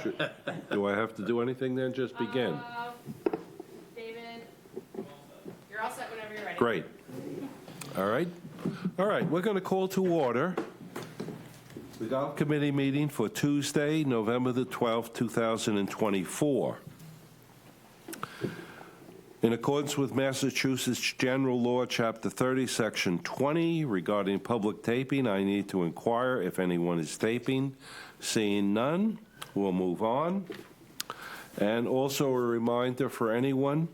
Do I have to do anything then? Just begin? David, you're all set whenever you're ready. Great. All right. All right, we're going to call to order the golf committee meeting for Tuesday, November the 12th, 2024. In accordance with Massachusetts General Law, Chapter 30, Section 20, regarding public taping, I need to inquire if anyone is taping. Seeing none, we'll move on. And also a reminder for anyone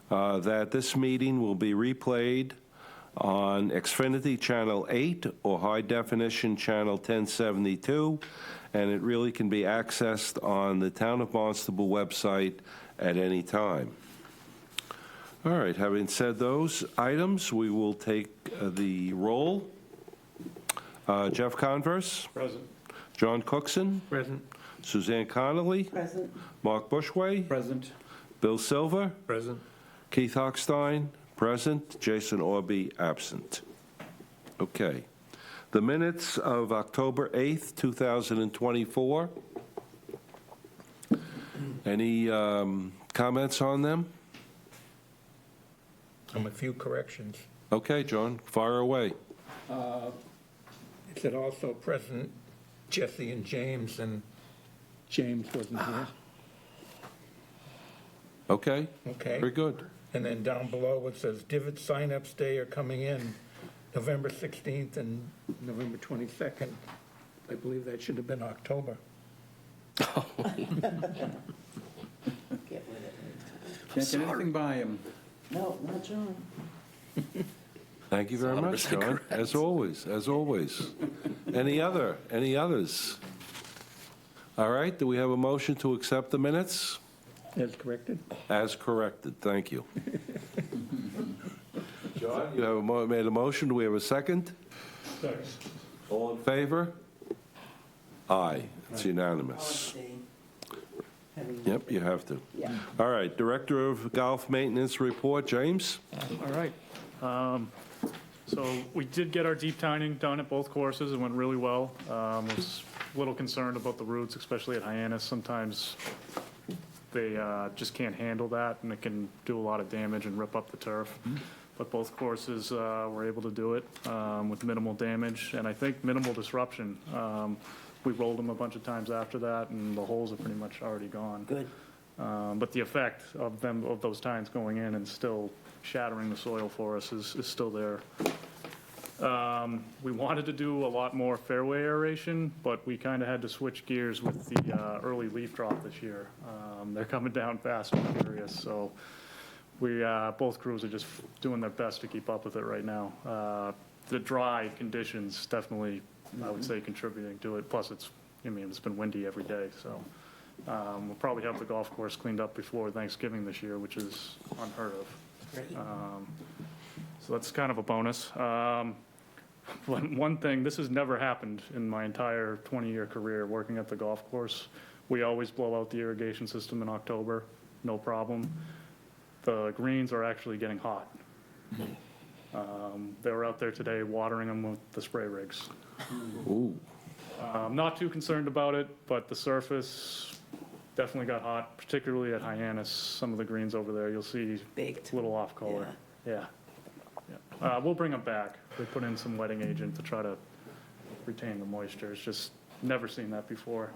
that this meeting will be replayed on Xfinity Channel 8 or High Definition Channel 1072, and it really can be accessed on the Town of Barnstable website at any time. All right, having said those items, we will take the roll. Jeff Converse? Present. John Cookson? Present. Suzanne Connolly? Present. Mark Bushway? Present. Bill Silver? Present. Keith Hochstein? Present. Jason Orby, absent. Okay. The minutes of October 8th, 2024. Any comments on them? A few corrections. Okay, John, fire away. It said also present Jesse and James, and James wasn't here. Okay, Okay. very good. And then down below it says divot sign-ups day are coming in November 16th and November 22nd. I believe that should have been October. Get with it. Can't get anything by him. No, not John. Thank you very much, John, as always, as always. Any others? All right, do we have a motion to accept the minutes? As corrected? As corrected, thank you. John, you have made a motion, do we have a second? Second. All in favor? Aye, it's unanimous. Yep, you have to. Yeah. All right, Director of Golf Maintenance report, James? All right. So we did get our deep tining done at both courses. It went really well. Was a little concerned about the roots, especially at Hyannis. Sometimes they just can't handle that, and it can do a lot of damage and rip up the turf. But both courses were able to do it with minimal damage, and I think minimal disruption. We rolled them a bunch of times after that, and the holes are pretty much already gone. Good. But the effect of those tines going in and still shattering the soil for us is still there. We wanted to do a lot more fairway aeration, but we kind of had to switch gears with the early leaf drop this year. They're coming down fast and furious, so we both crews are just doing their best to keep up with it right now. The dry conditions definitely, I would say, contributing to it. Plus, it's been windy every day, so we'll probably have the golf course cleaned up before Thanksgiving this year, which is unheard of. Great. So that's kind of a bonus. One thing, this has never happened in my entire 20-year career working at the golf course. We always blow out the irrigation system in October, no problem. The greens are actually getting hot. They were out there today watering them with the spray rigs. Ooh. I'm not too concerned about it, but the surface definitely got hot, particularly at Hyannis. Some of the greens over there, you'll see Baked. a little off color. Yeah. We'll bring them back. We put in some wetting agent to try to retain the moisture. It's just never seen that before.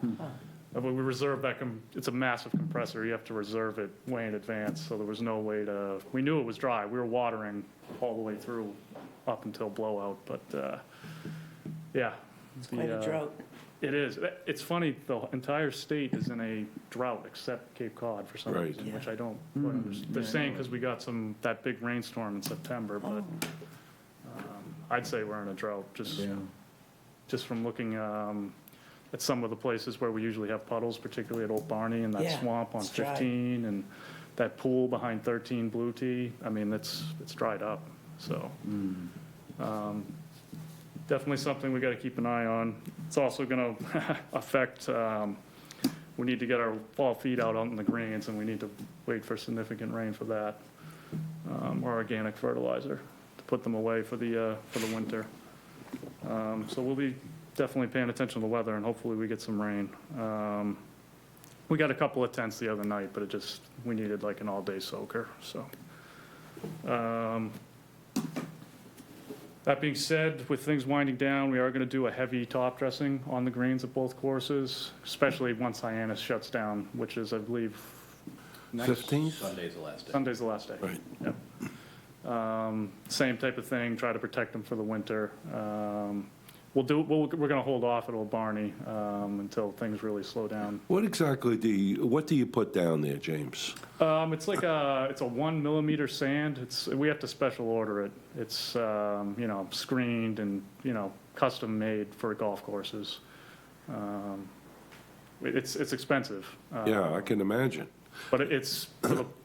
We reserve that, it's a massive compressor. You have to reserve it way in advance, so there was no way to, we knew it was dry. We were watering all the way through up until blowout, but yeah. It's quite a drought. It is. It's funny, the entire state is in a drought except Cape Cod for some Right. reason, which I don't quite understand. They're saying because we got that big rainstorm in September, but I'd say we're in a drought, just from looking at some of the places where we usually have puddles, particularly at Old Barney and that Yeah, swamp on it's dry. 15 and that pool behind 13 Blue Tee. I mean, it's dried up, so. Definitely something we got to keep an eye on. It's also going to affect, we need to get our fall feed out on the greens, and we need to wait for significant rain for that, or organic fertilizer to put them away for the winter. So we'll be definitely paying attention to the weather, and hopefully we get some rain. We got a couple of tents the other night, but we needed like an all-day soaker, so. That being said, with things winding down, we are going to do a heavy top dressing on the greens at both courses, especially once Hyannis shuts down, which is, I believe, next 15th? Sunday's the last day. Sunday's the last day. Right. Yep. Same type of thing, try to protect them for the winter. We're going to hold off at Old Barney until things really slow down. What exactly what do you put down there, James? It's like it's a 1 millimeter sand. We have to special order it. It's screened and custom made for golf courses. It's expensive. Yeah, I can imagine. But it's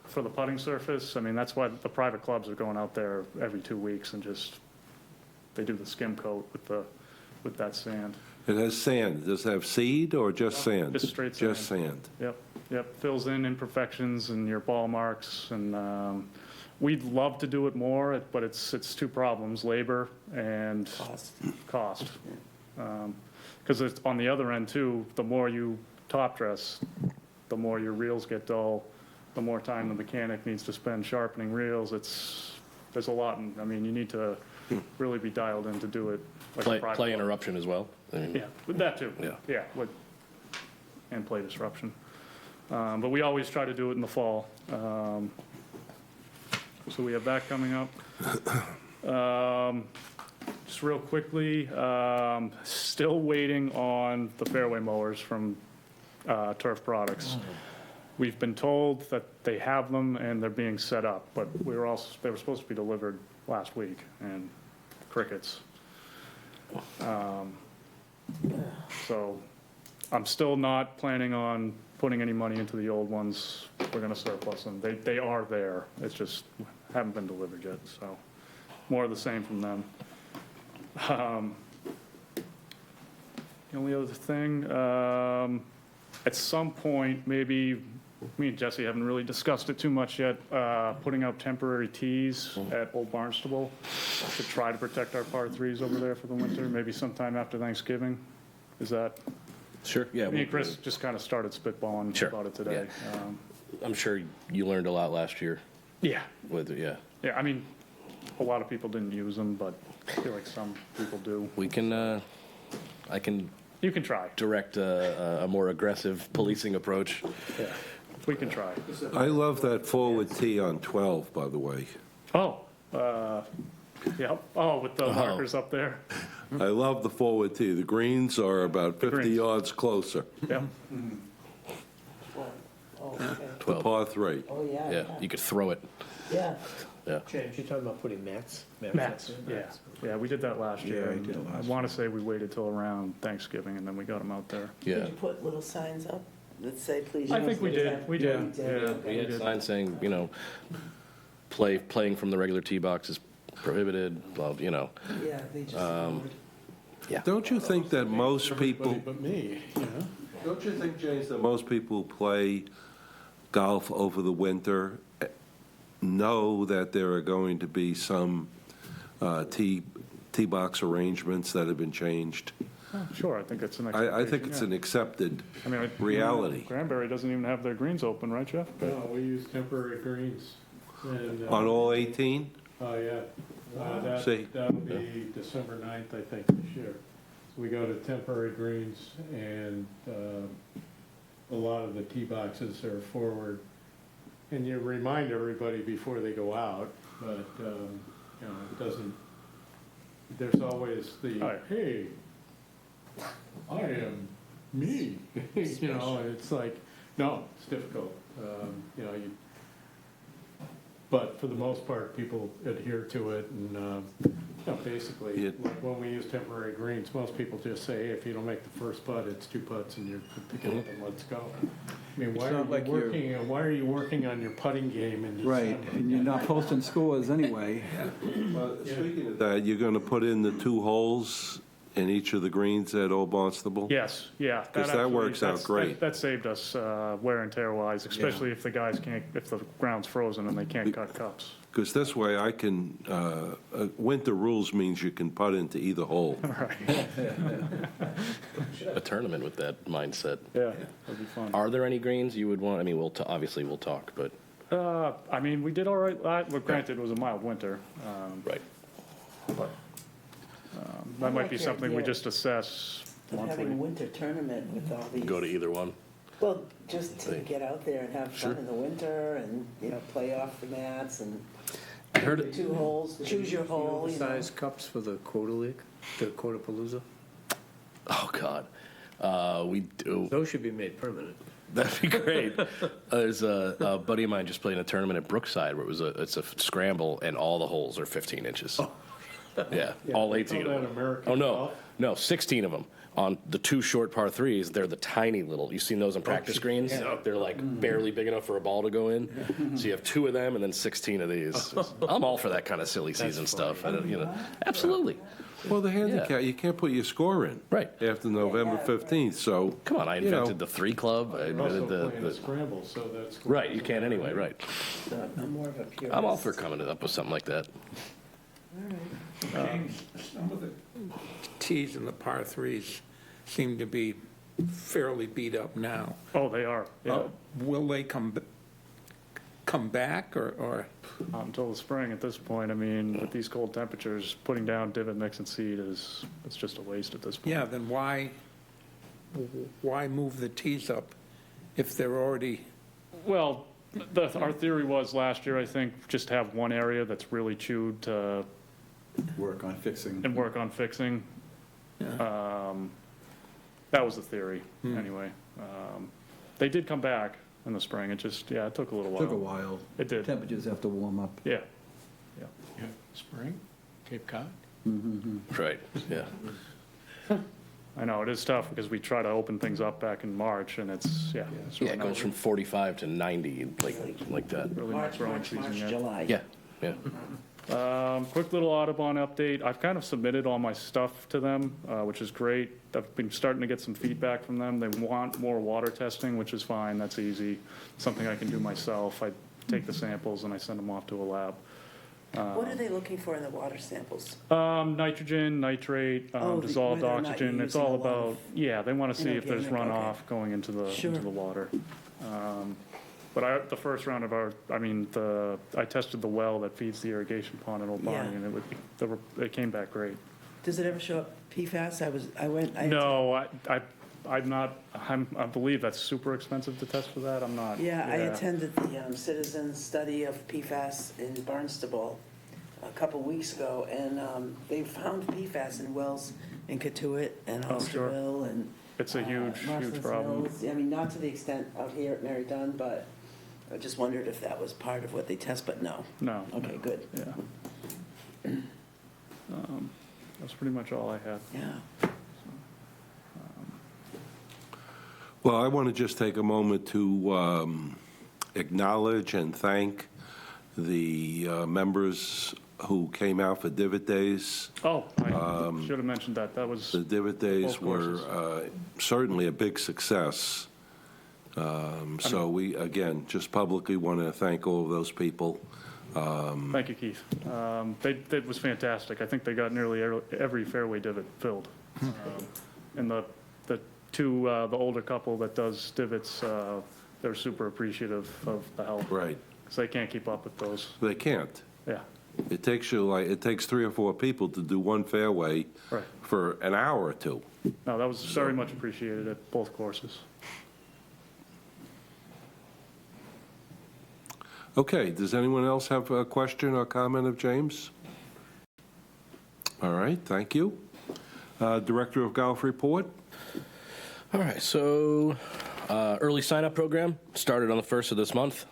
for the putting surface. I mean, that's why the private clubs are going out there every 2 weeks and they do the skim coat with that sand. It has sand. Does it have seed or just sand? Just straight sand. Just sand. Yep, fills in imperfections and your ball marks, and we'd love to do it more, but it's two problems, labor and cost. Because it's on the other end too, the more you top dress, the more your reels get dull, the more time the mechanic needs to spend sharpening reels. There's a lot, I mean, you need to really be dialed in to do it. Like a private Play club. interruption as well. I mean, Yeah, with that too. Yeah. And play disruption. But we always try to do it in the fall. So we have that coming up. Just real quickly, still waiting on the fairway mowers from Turf Products. We've been told that they have them and they're being set up, but they were supposed to be delivered last week, and crickets. So I'm still not planning on putting any money into the old ones. We're going to surplus them. They are there. It's just haven't been delivered yet, so more of the same from them. The only other thing, at some point, maybe me and Jesse haven't really discussed it too much yet, putting out temporary tees at Old Barnstable to try to protect our par threes over there for the winter, maybe sometime after Thanksgiving. Is that, Sure, yeah. me and Chris just kind of started spitballing Sure, about it today. I'm sure you learned a lot last year Yeah, with it, yeah. yeah, I mean, a lot of people didn't use them, but I feel like some people do. We can, I can You can try, direct a more aggressive policing approach. yeah, we can try. I love that forward tee on 12, by the way. Oh, yeah, with the markers up there, I love the forward tee. The greens are about 50 greens. yards closer. yeah. Oh, okay. The 12. par 3. Oh, yeah. Yeah, you could throw it. Yeah. Yeah. James, you're talking about putting mats? Mats, up there? yeah, we did that last year. Yeah, we and did it I last want to say we waited till around Thanksgiving, and then we got them out there. Yeah. Did you put little signs up that say, please? I use think we the did, tent"? we did, Yeah. yeah. We had did. signs saying, playing from the regular tee box is prohibited, well, Yeah, they just. Don't you think that most people, But me, don't you think, James, that most people who play golf over the winter know that there are going to be some tee box arrangements that have been changed? Oh, sure, I think it's an I expectation, think it's yeah. an accepted I mean, reality. Granbury doesn't even have their greens open, right, Jeff? No, we use temporary greens. And, On all 18? Oh, yeah. See? That'll be December 9th, I think, this year. So we go to temporary greens, and a lot of the tee boxes are forward. And you remind everybody before they go out, but, it doesn't, there's always the, Right. hey, I am me, and it's like, no, it's difficult. But for the most part, people adhere to it, and, basically, Yeah. like when we use temporary greens, most people just say, hey, if you don't make the first putt, it's 2 putts, and you're picking up and let's go. I mean, why It's are not you like you're- working, why are you working on your putting game in December? Right, and you're not posting scores anyway. Well, speaking of that, you're going to put in the 2 holes in each of the greens at Old Barnstable? Yes, yeah. 'Cause that actually- works out that's- great. That saved us wear and tear wise, especially if the guys can't, if the ground's frozen and they can't cut cups. Because this way I can, winter rules means you can putt into either hole. A tournament with that mindset. Yeah, that'd be fun. Are there any greens you would want? I mean, obviously we'll talk, but, I mean, we did all right, well, granted, it was a mild winter, right. but I that might like be your something we idea just assess Of having a monthly. winter tournament with all these. Go to either one. Well, just to Right. get out there and have fun Sure. in the winter and, play off the mats and I heard your it, 2 holes, choose your hole, Oversized cups for the Quota League, the Quota Palooza. oh, God. We do. Those should be made permanent. That'd be great. There's a buddy of mine just played in a tournament at Brookside where it's a scramble and all the holes are 15 inches. Yeah, all 18 call of that them. American Oh, no, golf? no, 16 of them. On the 2 short par 3s, they're the tiny little, you've seen those in practice greens? They're like barely big enough for a ball to go in. So you have 2 of them and then 16 of these. I'm all for that kind of silly season stuff. Absolutely. Well, the handicap, you can't put your score in. Right. After November 15th, so. Come on, I you know, invented the 3 club. I We're also invented playing a scramble, so that's. right, you can anyway, right. So I'm more of a purist. I'm all for coming up with something like that. James, some of the tees in the par threes seem to be fairly beat up now. Oh, they are, yeah. Will they come back, or, Not until the spring at this point. I mean, with these cold temperatures, putting down divot mix and seed it's just a waste at this point. yeah, then why move the tees up if they're already, Well, our theory was last year, I think, just have one area that's really chewed to, Work on fixing. and work on fixing. That was the theory, anyway. They did come back in the spring. It just, yeah, it took a little while. Took a while. It did, Temperatures have to warm up. yeah. Yeah, spring, Cape Cod. Right, yeah. I know, it is tough because we try to open things up back in March and it's, yeah. it's Yeah, really it goes not from 45 to 90, like that. really not March, growing March, season March, yet. July. Yeah, yeah. Quick little Audubon update. I've kind of submitted all my stuff to them, which is great. I've been starting to get some feedback from them. They want more water testing, which is fine. That's easy. Something I can do myself. I take the samples and I send them off to a lab. What are they looking for in the water samples? Nitrogen, nitrate, Oh, dissolved whether or not oxygen. you're It's using all a lot about, of yeah, they want to see if there's inorganic, okay. runoff going into Sure. the water. But the first round of I tested the well that feeds the irrigation pond in Old Barney, Yeah. and it came back great. Does it ever show up PFAS? I No, I believe that's super expensive to test for that. I'm not. Yeah, I attended the citizen study of PFAS in Barnstable a couple weeks ago, and they found PFAS in wells in Katuitt and Oh, sure. Osterville and. It's a huge, huge Marston's problem. Mills. I mean, not to the extent out here at Mary Dunn, but I just wondered if that was part of what they test, but no. No. Okay, good. Yeah. That's pretty much all I had. Yeah. Well, I want to just take a moment to acknowledge and thank the members who came out for Divot Days. Oh, I should have mentioned that. That was, The Divot Days Both were certainly a big success. So we, again, just publicly want to thank all of those people. thank you, Keith. It was fantastic. I think they got nearly every fairway divot filled. And the older couple that does divots, they're super appreciative of the help. Right. Because they can't keep up with those. They can't. Yeah, It takes 3 or 4 people to do one fairway right. for an hour or two. No, that was very much appreciated at both courses. Okay, does anyone else have a question or comment of James? All right, thank you. Director of Golf Report? All right, so early sign-up program started on the 1st of this month.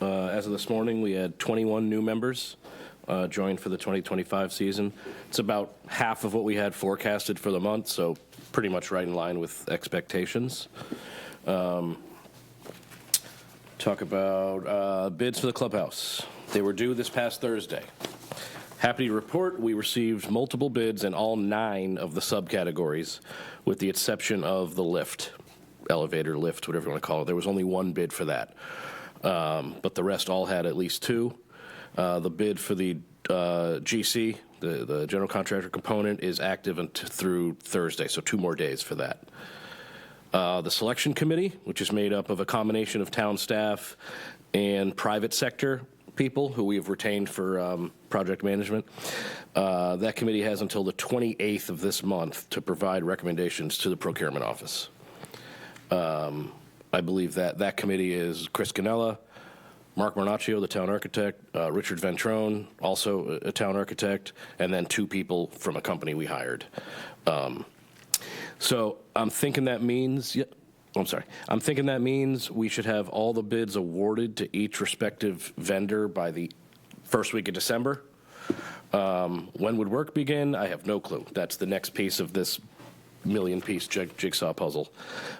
As of this morning, we had 21 new members join for the 2025 season. It's about half of what we had forecasted for the month, so pretty much right in line with expectations. Talk about bids for the clubhouse. They were due this past Thursday. Happy to report, we received multiple bids in all 9 of the subcategories, with the exception of the lift, elevator, lift, whatever you want to call it. There was only 1 bid for that. But the rest all had at least 2. The bid for the GC, the general contractor component, is active through Thursday, so 2 more days for that. The selection committee, which is made up of a combination of town staff and private sector people who we have retained for project management, that committee has until the 28th of this month to provide recommendations to the procurement office. I believe that committee is Chris Canella, Mark Marnaccio, the town architect, Richard Ventrone, also a town architect, and then 2 people from a company we hired. So I'm thinking that means, I'm thinking that means we should have all the bids awarded to each respective vendor by the first week of December. When would work begin? I have no clue. That's the next piece of this million-piece jigsaw puzzle.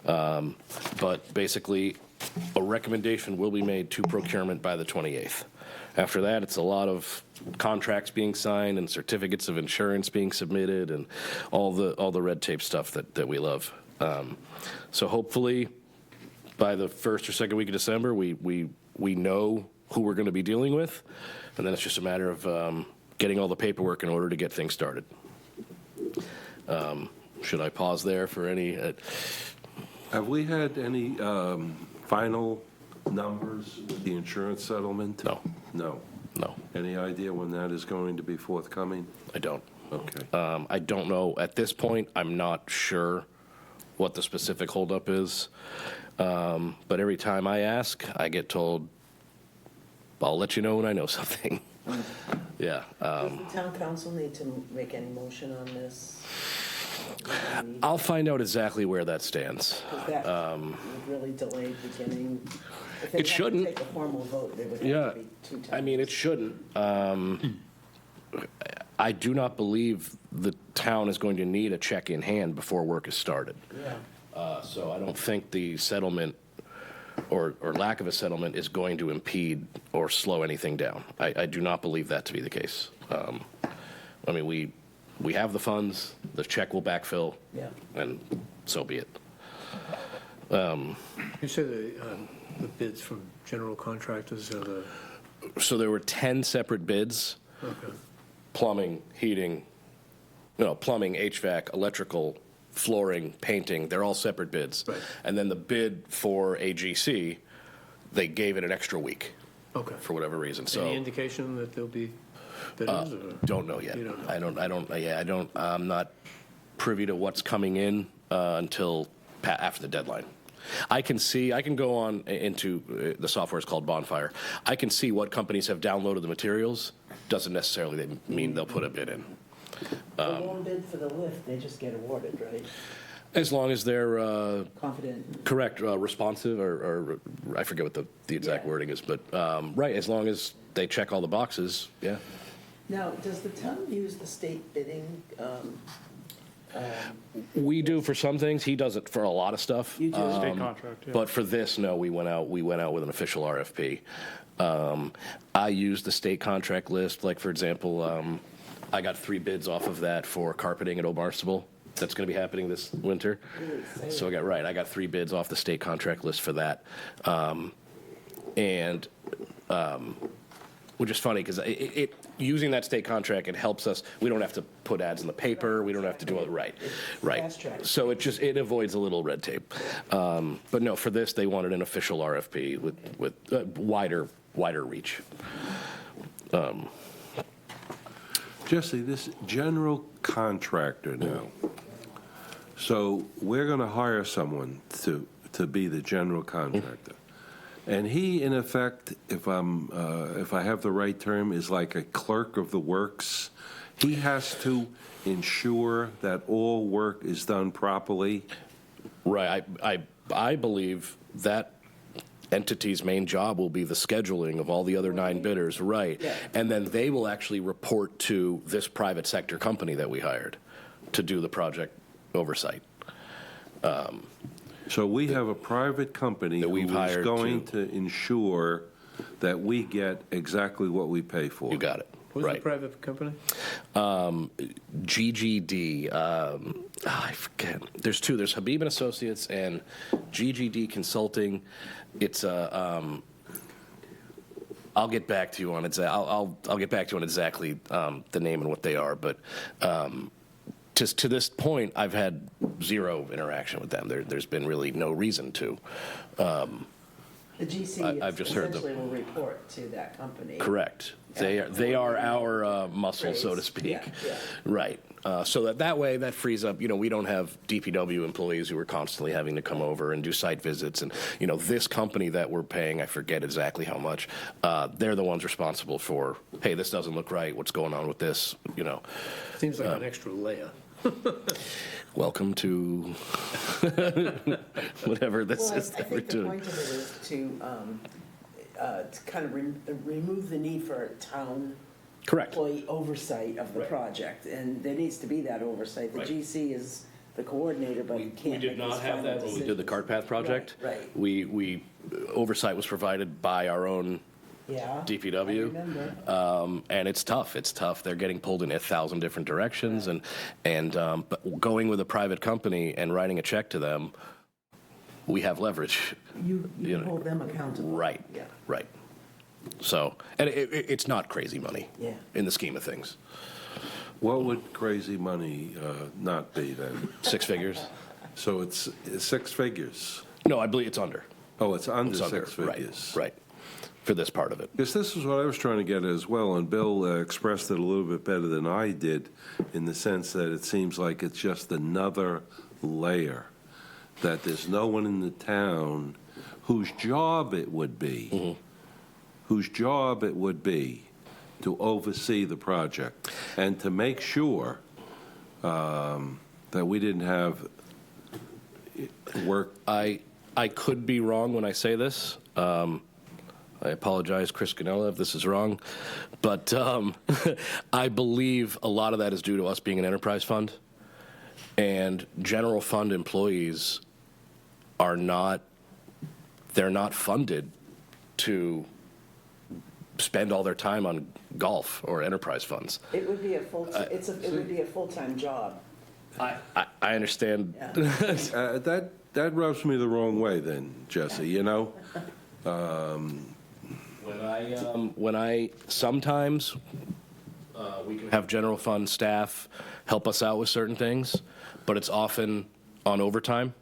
But basically, a recommendation will be made to procurement by the 28th. After that, it's a lot of contracts being signed and certificates of insurance being submitted and all the red tape stuff that we love. So hopefully, by the first or second week of December, we know who we're going to be dealing with, and then it's just a matter of getting all the paperwork in order to get things started. Should I pause there for any? Have we had any final numbers with the insurance settlement? No. No. No, Any idea when that is going to be forthcoming? I don't. Okay. I don't know. At this point, I'm not sure what the specific holdup is. But every time I ask, I get told, I'll let you know when I know something. Yeah. Does the town council need to make any motion on this? I'll find out exactly where that stands. Because that would really delay beginning. If they It had to shouldn't. take a formal vote, it would Yeah. have to be 2 times. I mean, it shouldn't. I do not believe the town is going to need a check in hand before work is started. Yeah. So I don't think the settlement or lack of a settlement is going to impede or slow anything down. I do not believe that to be the case. I mean, we have the funds, the check will backfill, Yeah. and so be it. You said the bids from general contractors are the, So there were 10 separate bids, okay. plumbing, heating, plumbing, HVAC, electrical, flooring, painting, they're all separate bids. Right. And then the bid for AGC, they gave it an extra week Okay. for whatever reason, so. Any indication that there'll be bidders or? Don't know yet. You don't know. I'm not privy to what's coming in until after the deadline. I can go on into, the software is called Bonfire. I can see what companies have downloaded the materials. Doesn't necessarily mean they'll put a bid in. The one bid for the lift, they just get awarded, right? As long as they're Confident. correct, responsive, or I forget what the exact Yeah. wording is, but, right, as long as they check all the boxes, yeah. Now, does the town use the state bidding? We do for some things. He does it for a lot of stuff. You do? State contract, yeah. But for this, no, we went out with an official RFP. I used the state contract list, like, for example, I got 3 bids off of that for carpeting at Old Barnstable. That's going to be happening this winter. So I got 3 bids off the state contract list for that. Which is funny because using that state contract, it helps us. We don't have to put ads in the paper. We don't have to do it right. Fast track. So it avoids a little red tape. But no, for this, they wanted an official RFP with wider reach. Jesse, this general contractor now, so we're going to hire someone to be the general contractor. And he, in effect, if I have the right term, is like a clerk of the works. He has to ensure that all work is done properly. Right. I believe that entity's main job will be the scheduling of all the other 9 bidders, right? Yeah. And then they will actually report to this private sector company that we hired to do the project oversight. So we have a private company That who we've is hired going to ensure that we get exactly what we pay for. You got it. Who's the Right. private company? GGD, I forget. There's two. There's Habib and Associates and GGD Consulting. It's a. I'll get back to you on it. I'll get back to you on exactly the name and what they are. But to this point, I've had zero interaction with them. There's been really no reason to. The GC I've just heard them. essentially will report to that company. Correct. They are our muscle, so to Raise. speak. Yeah. Right. So that way, that frees up, we don't have DPW employees who are constantly having to come over and do site visits. And, this company that we're paying, I forget exactly how much, they're the ones responsible for, hey, this doesn't look right, what's going on with this, Seems like an extra layer. Welcome to whatever this Well, is I that we're think the doing. point of it is to kind of remove the need for town Correct. employee oversight of the Right. project, and there needs to be that oversight. The Right. GC is the coordinator, but We can't did make not these have final that when we did the decisions. cart path project. Right. We oversight was provided by our own Yeah. DPW. I remember. And it's tough. It's tough. They're getting pulled in 1,000 different directions, but going with a private company and writing a check to them, we have leverage. You You know, hold them accountable. Right. Yeah. Right. So, and it's not crazy money. Yeah. In the scheme of things, What would crazy money not be then? 6 figures. So it's 6 figures. No, I believe it's under. Oh, it's under It's under. 6 Right. figures. Right. For this part of it. Because this is what I was trying to get at as well, and Bill expressed it a little bit better than I did, in the sense that it seems like it's just another layer, that there's no one in the town whose job it would be, to oversee the project and to make sure that we didn't have work. I could be wrong when I say this. I apologize, Chris Ganella, if this is wrong. But I believe a lot of that is due to us being an enterprise fund. And general fund employees are not, they're not funded to spend all their time on golf or enterprise funds. It would be a full, it would be a full-time job. I understand. Yeah. That rubs me the wrong way then, Jesse, When I sometimes we can have general fund staff help us out with certain things, but it's often on overtime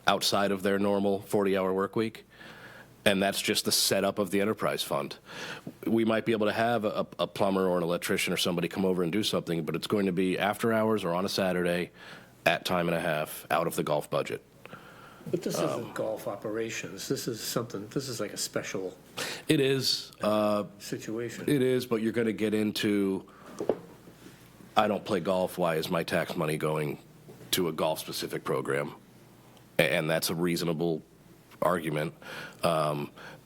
outside of their normal 40-hour work week. And that's just the setup of the enterprise fund. We might be able to have a plumber or an electrician or somebody come over and do something, but it's going to be after hours or on a Saturday at time and a half out of the golf budget. But this isn't golf operations. This is like a special It is. situation. It is, but you're going to get into, I don't play golf, why is my tax money going to a golf-specific program? And that's a reasonable argument.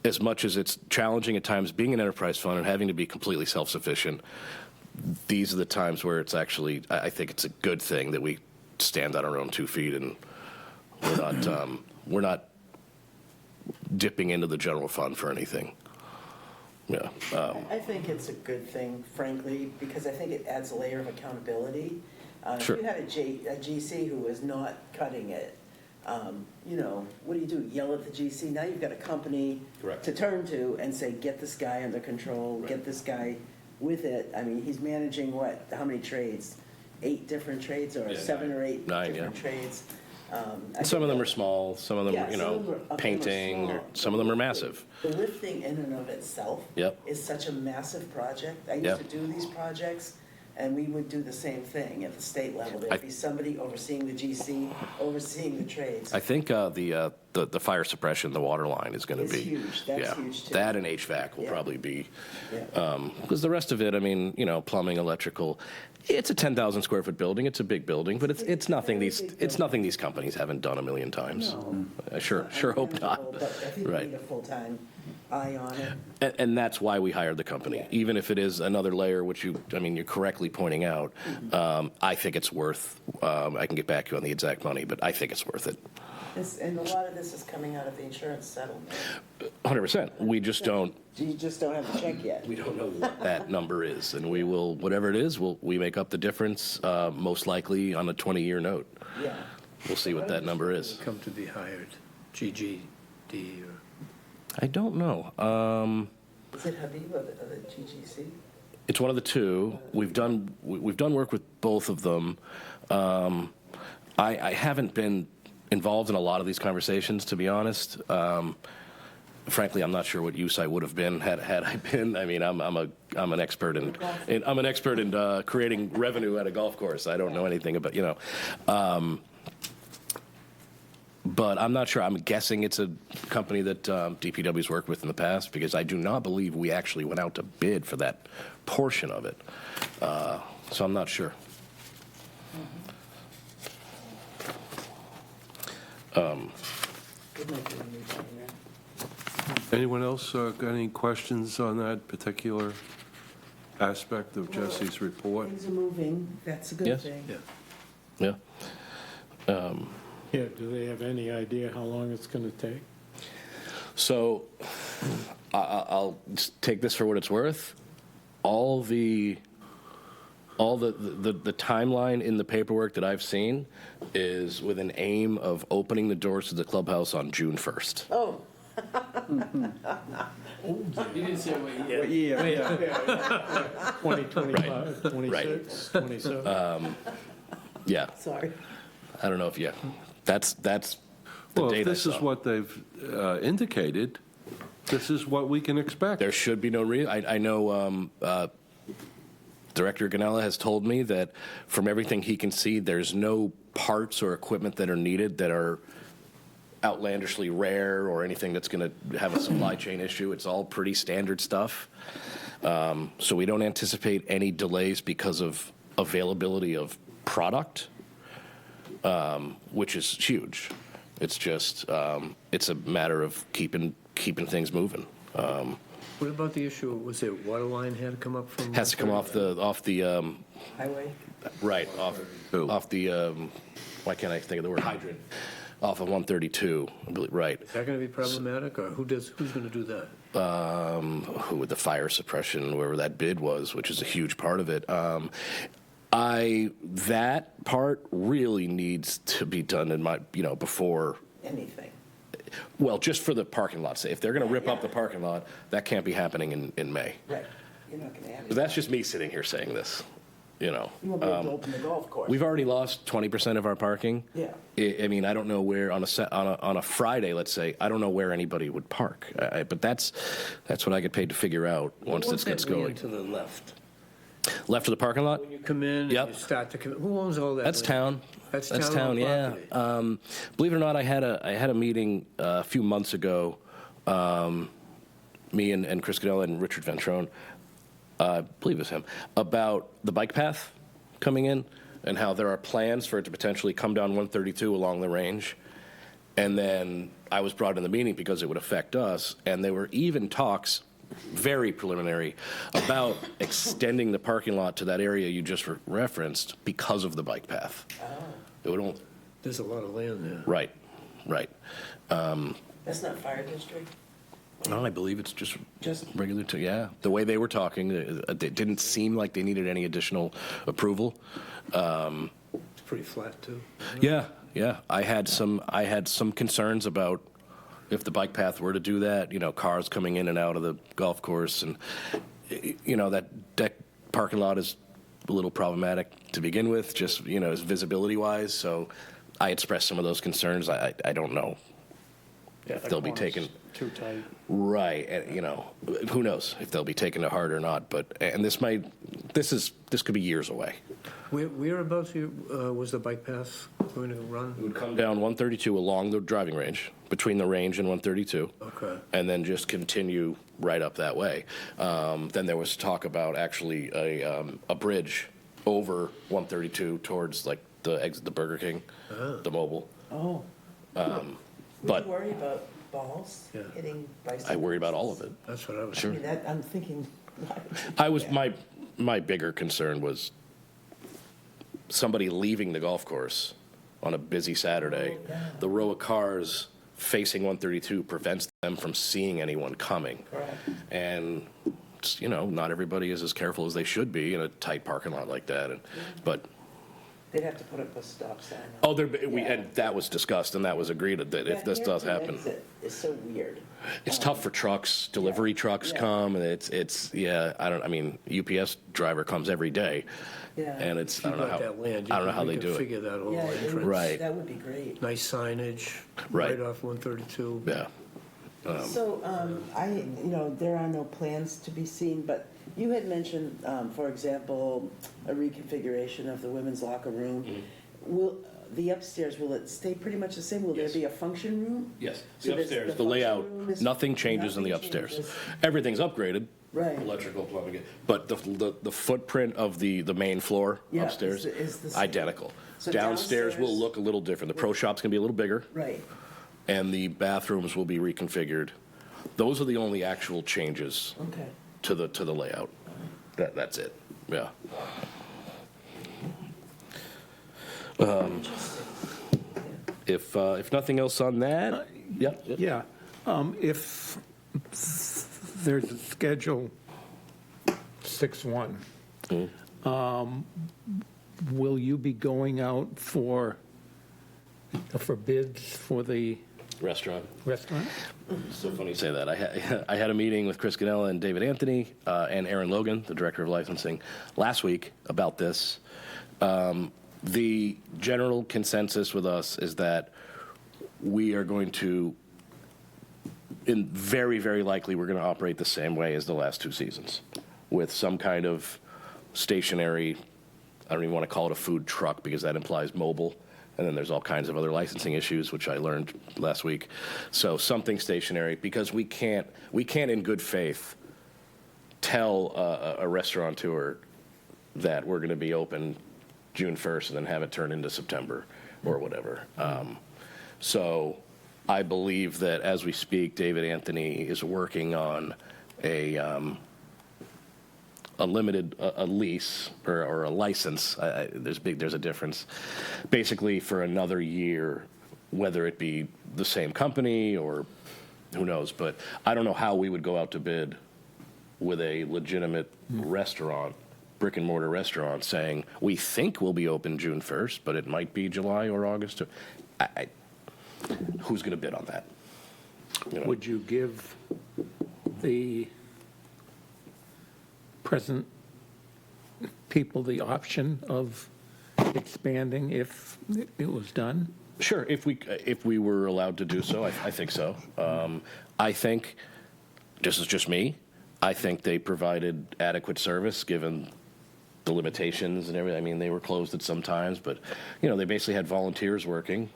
As much as it's challenging at times being an enterprise fund and having to be completely self-sufficient, these are the times where it's actually, I think it's a good thing that we stand on our own 2 feet and we're not dipping into the general fund for anything. Yeah. I think it's a good thing, frankly, because I think it adds a layer of accountability. Sure. If you had a GC who was not cutting it, what do? Yell at the GC? Now you've got a company Correct. to turn to and say, get this guy under control, get this guy with it. I mean, he's managing what? How many trades? 8 different trades or 7 or 8 9, different yeah. trades? Some of them are small, some of them, Yeah, some of them are painting, small. or some of them are massive. The lifting in and of itself Yep. is such a massive project. I used Yep. to do these projects, and we would do the same thing at the state level. There'd be somebody overseeing the GC, overseeing the trades. I think the fire suppression, the water line is going to It's be. huge. That's yeah, huge, too. That and HVAC will Yeah. probably be, Yeah. because the rest of it, I mean, plumbing, electrical, it's a 10,000 square foot building. It's a big building, but it's nothing very these big it's nothing these companies haven't done a million times. No. I sure hope not. But I think we Right. need a full-time eye on it. And that's why we hired the company, Yeah. even if it is another layer, which you're correctly pointing out. I think it's worth. I can get back to you on the exact money, but I think it's worth it. And a lot of this is coming out of the insurance settlement. 100%. We just don't, You just don't have the check yet. we don't know what that number is, and we will, whatever it is, we make up the difference, most likely on a 20-year note. Yeah. We'll see what that number is. Come to be hired, GGD, or, I don't know. Is it Habib or the GGC? It's one of the two. We've done work with both of them. I haven't been involved in a lot of these conversations, to be honest. Frankly, I'm not sure what use I would have been had I been. I mean, I'm an expert in creating revenue at a golf course. I don't know anything about, you know. But I'm not sure. I'm guessing it's a company that DPW's worked with in the past, because I do not believe we actually went out to bid for that portion of it. So I'm not sure. It might be a new thing, yeah. Anyone else got any questions on that particular aspect of Jesse's report? Things are moving, that's a good Yes. thing. yeah. Yeah. Yeah, do they have any idea how long it's going to take? So I'll just take this for what it's worth. All the timeline in the paperwork that I've seen is with an aim of opening the doors to the clubhouse on June 1st. Oh, You didn't say what year. What year? 2025, 26, 27? Yeah, sorry. I don't know if that's the Well, date if I this is saw. what they've indicated, this is what we can expect. There should be no reason. I know Director Ganella has told me that from everything he can see, there's no parts or equipment that are needed that are outlandishly rare or anything that's going to have a supply chain issue. It's all pretty standard stuff. So we don't anticipate any delays because of availability of product, which is huge. It's just, it's a matter of keeping things moving. What about the issue, was it water line had to come up from? Has to come off the Highway? right, Who? off the, why can't I think of the word, hydrant, off of 132, I believe, right. Is that going to be problematic, or who's going to do that? Who with the fire suppression, wherever that bid was, which is a huge part of it. That part really needs to be done in my, before, Anything. well, just for the parking lot. If they're going to rip up the parking lot, that can't be happening in May. Right. You're not going to have But it. that's just me sitting here saying this, You won't be able to open the golf course. We've already lost 20% of our parking. Yeah. I mean, I don't know where on a Friday, let's say, I don't know where anybody would park. But that's what I get paid to figure out once this gets going. To the left. Left of the parking lot? When you come in, and Yep. you start to come, who owns all that? That's land? town. That's That's town town. Yeah. property. Believe it or not, I had a meeting a few months ago. Me and Chris Cadella and Richard Ventrone, I believe it was him, about the bike path coming in and how there are plans for it to potentially come down 132 along the range. And then I was brought in the meeting because it would affect us, and there were even talks, very preliminary, about extending the parking lot to that area you just referenced because of the bike path. It would only, There's a lot of land there. right. That's not fire district? No, I believe it's just Just- regular, yeah. The way they were talking, it didn't seem like they needed any additional approval. It's pretty flat, too. Yeah. I had some concerns about if the bike path were to do that, cars coming in and out of the golf course, and that parking lot is a little problematic to begin with, just as visibility wise. So I expressed some of those concerns. I don't know. Yeah, They'll be corner's taken- Too tight. Right, and who knows if they'll be taken to heart or not? This could be years away. Whereabouts was the bike path going to It run? would come down 132 along the driving range, between the range and 132. Okay. And then just continue right up that way. Then there was talk about actually a bridge over 132 towards like the exit, the Burger King, the Mobile. Oh. But You worry about balls Yeah. hitting bicycles? I worry about all of it. That's what I was. I mean, I'm thinking, why would you do I was that? my bigger concern was somebody leaving the golf course on a busy Saturday, the row of cars facing 132 prevents them from seeing anyone coming. And, you know, not everybody is as careful as they should be in a tight parking lot like that. But They'd have to put up a stop sign. oh, and that was discussed, and that was agreed that if this does happen, It's so weird. it's tough for trucks. Delivery trucks come, and I mean, UPS driver comes every day, Yeah. and it's If you got that land, you I don't know how they could do it. reconfigure that whole Yeah, entrance. Right. that would be great. Nice signage, Right. right off 132. Yeah. So, there are no plans to be seen, but you had mentioned, for example, a reconfiguration of the women's locker room. Will, the upstairs, will it stay pretty much the same? Will there Yes. be a function room? Yes. So The there's upstairs, the function layout, room is- nothing changes in the nothing upstairs. changes. Everything's upgraded. Right. Electrical, plumbing, but the footprint of the main floor Yeah, upstairs, is the same. identical. So Downstairs will downstairs- look a little different. The pro shop's gonna be a little bigger, Right. and the bathrooms will be reconfigured. Those are the only actual changes Okay. to the layout. That's it, yeah. If nothing else on that, yeah. Yeah, if there's a schedule 6/1, will you be going out for bids for the Restaurant. restaurant? So funny you say that. I had a meeting with Chris Ganella and David Anthony and Aaron Logan, the director of licensing, last week about this. The general consensus with us is that we are going to, very, very likely, we're going to operate the same way as the last two seasons, with some kind of stationary, I don't even want to call it a food truck because that implies mobile. And then there's all kinds of other licensing issues, which I learned last week. So something stationary, because we can't in good faith tell a restaurateur that we're going to be open June 1st and then have it turn into September or whatever. So I believe that as we speak, David Anthony is working on a lease or a license. There's a difference. Basically, for another year, whether it be the same company or who knows. But I don't know how we would go out to bid with a legitimate restaurant, brick and mortar restaurant, saying we think we'll be open June 1st, but it might be July or August. Who's going to bid on that? You know? Would you give the present people the option of expanding if it was done? Sure, if we were allowed to do so, I think so. I think, this is just me, I think they provided adequate service given the limitations and everything. I mean, they were closed at some times, but, you know, they basically had volunteers working.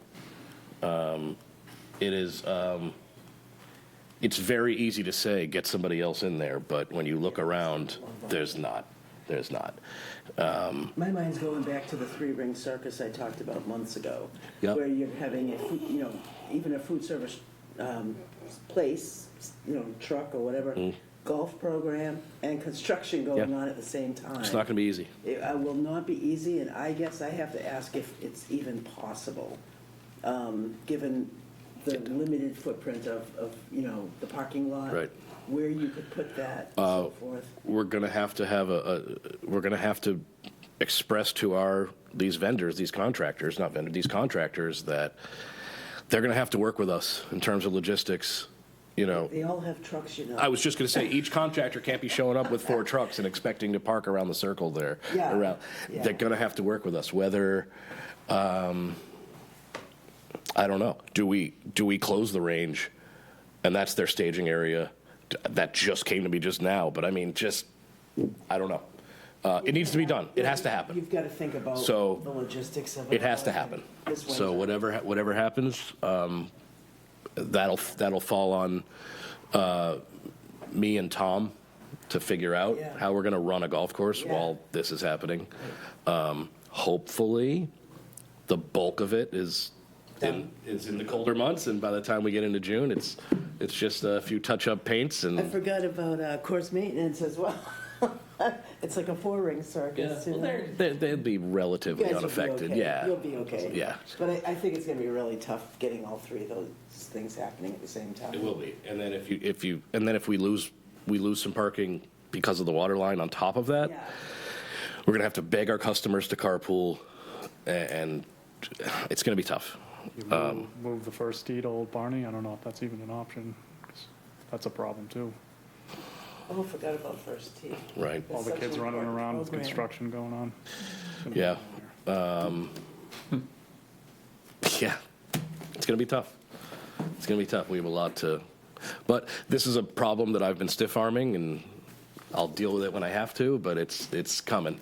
It's very easy to say, get somebody else in there, but when you look around, there's not. My mind's going back to the three-ring circus I talked about months ago. Yep. Where you're having a, even a food service place, truck or whatever, golf program, and construction going Yeah. on at the same time. It's not going to be easy. It will not be easy, and I guess I have to ask if it's even possible, given the limited footprint of the parking lot. Right. Where you could put that and so forth. We're going to have to express to these contractors that they're going to have to work with us in terms of logistics. They all have trucks, I was just going to say, each contractor can't be showing up with 4 trucks and expecting to park around the circle there. Yeah. Yeah. They're going to have to work with us, whether, I don't know, do we close the range and that's their staging area? That just came to me just now, but I mean, I don't know. It needs to be done. It has to happen. You've got to think about So, the logistics of it. It has to all. happen. This So winter. whatever happens, that'll fall on me and Tom to figure out Yeah. how we're going to run a golf course Yeah. while this is happening. Hopefully, the bulk of it is in the colder months, and by the time we get into June, it's just a few touch-up paints I and forgot about course maintenance as well. It's like a four-ring circus, you know? They'd be You relatively guys will be unaffected, okay. yeah. You'll be okay. Yeah. But I think it's gonna be really tough getting all three of those things happening at the same time. It will be. And then if we lose some parking because of the water line on top of that, Yeah. we're gonna have to beg our customers to carpool, and it's gonna be tough. You move the first tee to Old Barney, I don't know if that's even an option, 'cause that's a problem too. Oh, forgot about First Tee. Right. All the That's kids such an running important around with program. construction going on. It's gonna be Yeah. a nightmare. Yeah, it's gonna be tough. It's gonna be tough. We have a lot to, but this is a problem that I've been stiff arming, and I'll deal with it when I have to. But it's coming.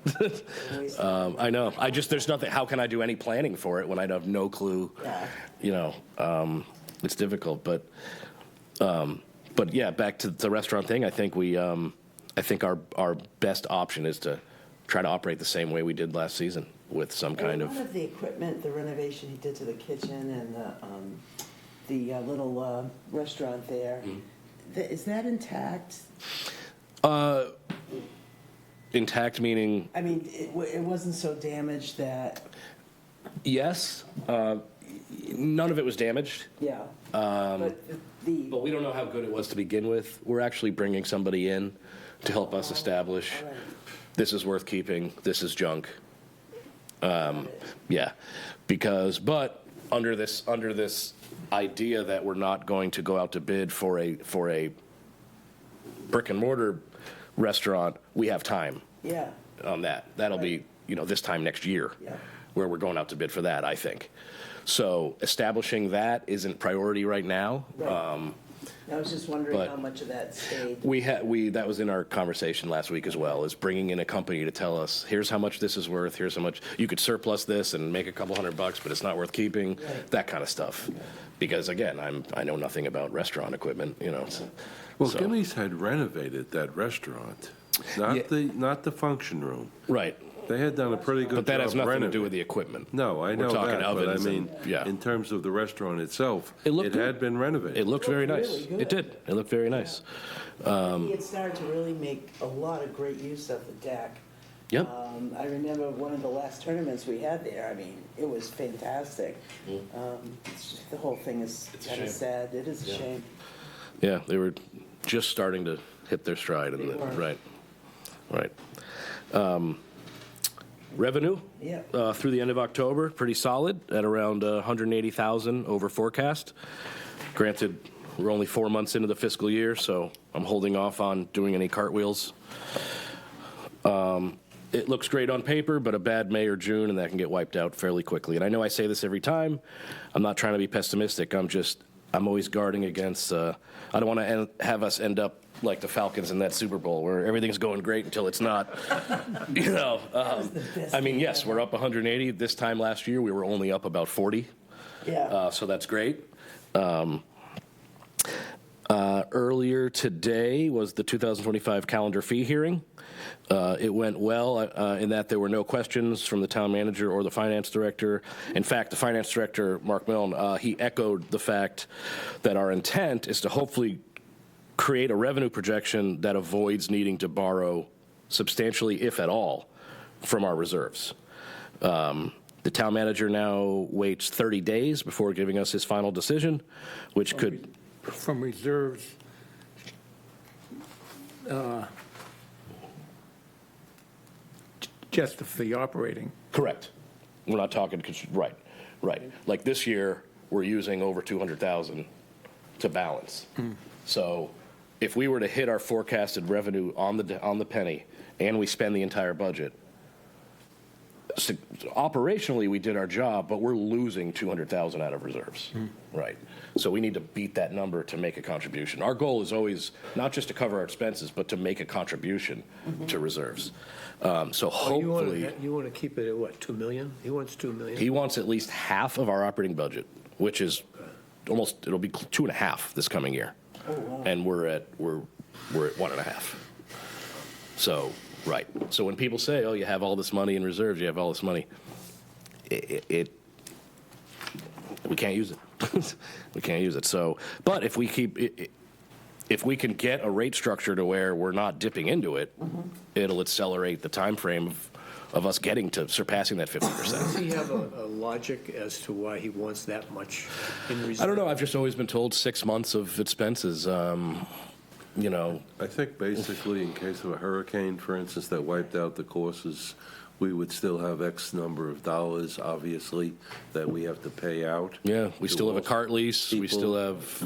I know. There's nothing. How can I do any planning for it when I have no clue? Yeah. You know, it's difficult. But yeah, back to the restaurant thing. I think I think our best option is to try to operate the same way we did last season with some kind And a of. lot of the equipment, the renovation he did to the kitchen and the little restaurant there, is that intact? Intact meaning I mean, it wasn't so damaged that, yes. None of it was damaged, yeah. But the, but we don't know how good it was to begin with. We're actually bringing somebody in to help us establish all right. this is worth keeping, this is junk. Got it. Yeah, but under this idea that we're not going to go out to bid for a brick and mortar restaurant, we have time Yeah, on that. That'll be, this time next year, Yeah. where we're going out to bid for that, I think. So establishing that isn't priority right now. Right. I was just wondering but- how much of that stayed. That was in our conversation last week as well, is bringing in a company to tell us, here's how much this is worth, here's how much, you could surplus this and make a couple $100, but it's not worth keeping, Right. that kind of stuff. Because again, I know nothing about restaurant equipment, Well, so- Gimmy's had renovated that restaurant, not the function room. Right, They had done a pretty good job but that has nothing to do renovating. with the equipment. No, I know We're talking that, but I ovens and- mean, yeah. in terms of the restaurant itself, It looked it good. had been renovated. It looked very nice. really good. It did, it looked very nice. He had started to really make a lot of great use of the deck. Yep. I remember one of the last tournaments we had there, I mean, it was fantastic. The whole thing is It's a kind of shame. sad, it is a Yeah. shame. Yeah, they were just starting to hit their stride, They were. right. Revenue? Yeah. Through the end of October, pretty solid at around 180,000 over forecast. Granted, we're only 4 months into the fiscal year, so I'm holding off on doing any cartwheels. It looks great on paper, but a bad May or June, and that can get wiped out fairly quickly. And I know I say this every time. I'm not trying to be pessimistic. I'm always guarding against, I don't want to have us end up like the Falcons in that Super Bowl where everything's going great until it's not. I mean, yes, we're up 180. This time last year, we were only up about 40. Yeah, So that's great. Earlier today was the 2025 calendar fee hearing. It went well in that there were no questions from the town manager or the finance director. In fact, the finance director, Mark Milne, he echoed the fact that our intent is to hopefully create a revenue projection that avoids needing to borrow substantially, if at all, from our reserves. The town manager now waits 30 days before giving us his final decision, which could... From reserves, just for the operating. Correct. We're not talking, right. Like this year, we're using over 200,000 to balance. So if we were to hit our forecasted revenue on the penny and we spend the entire budget, operationally, we did our job, but we're losing 200,000 out of reserves. Right. So we need to beat that number to make a contribution. Our goal is always not just to cover our expenses, but to make a contribution to reserves. So hopefully, You want to keep it at what, 2 million? He wants 2 million? he wants at least half of our operating budget, which is almost, it'll be 2.5 this coming year. And we're at 1.5. So, right. So when people say, oh, you have all this money in reserves, you have all this money, we can't use it. We can't use it. So, but if we keep, if we can get a rate structure to where we're not dipping into it, it'll accelerate the time frame of us getting to surpassing that 50%. Does he have a logic as to why he wants that much in reserve? I don't know. I've just always been told 6 months of expenses. You know, I think basically in case of a hurricane, for instance, that wiped out the courses, we would still have X number of dollars, obviously, that we have to pay out. yeah, we to still have a all cart lease. We people. still have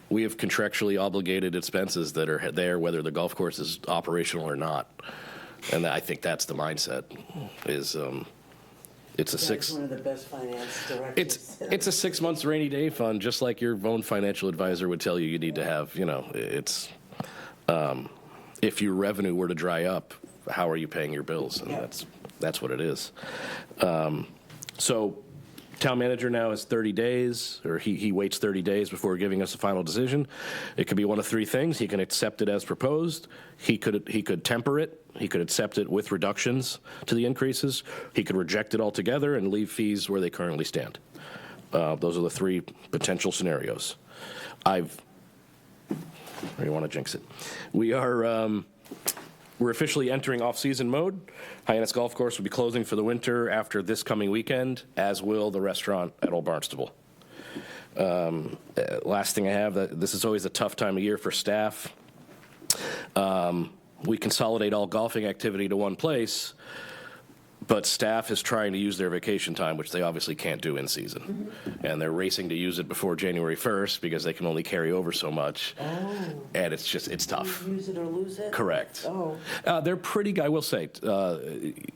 we have contractually obligated expenses that are there, whether the golf course is operational or not. And I think that's the mindset. Is it's a That's six. one of the best finance directors. It's a 6 months rainy day fund, just like your own financial advisor would tell you you need to have. You know, it's if your revenue were to dry up, how are you paying your bills? And Yeah. that's what it is. So, town manager now has 30 days, or he waits 30 days before giving us a final decision. It could be one of three things: he can accept it as proposed, he could temper it, he could accept it with reductions to the increases, he could reject it altogether and leave fees where they currently stand. Those are the three potential scenarios. I don't want to jinx it. We're officially entering off-season mode. Hyannis Golf Course will be closing for the winter after this coming weekend, as will the restaurant at Old Barnstable. Last thing I have, this is always a tough time of year for staff. We consolidate all golfing activity to one place, but staff is trying to use their vacation time, which they obviously can't do in season. And they're racing to use it before January 1st because they can only carry over so much. And it's tough. Use it or lose it? Correct. Oh. They're pretty, I will say,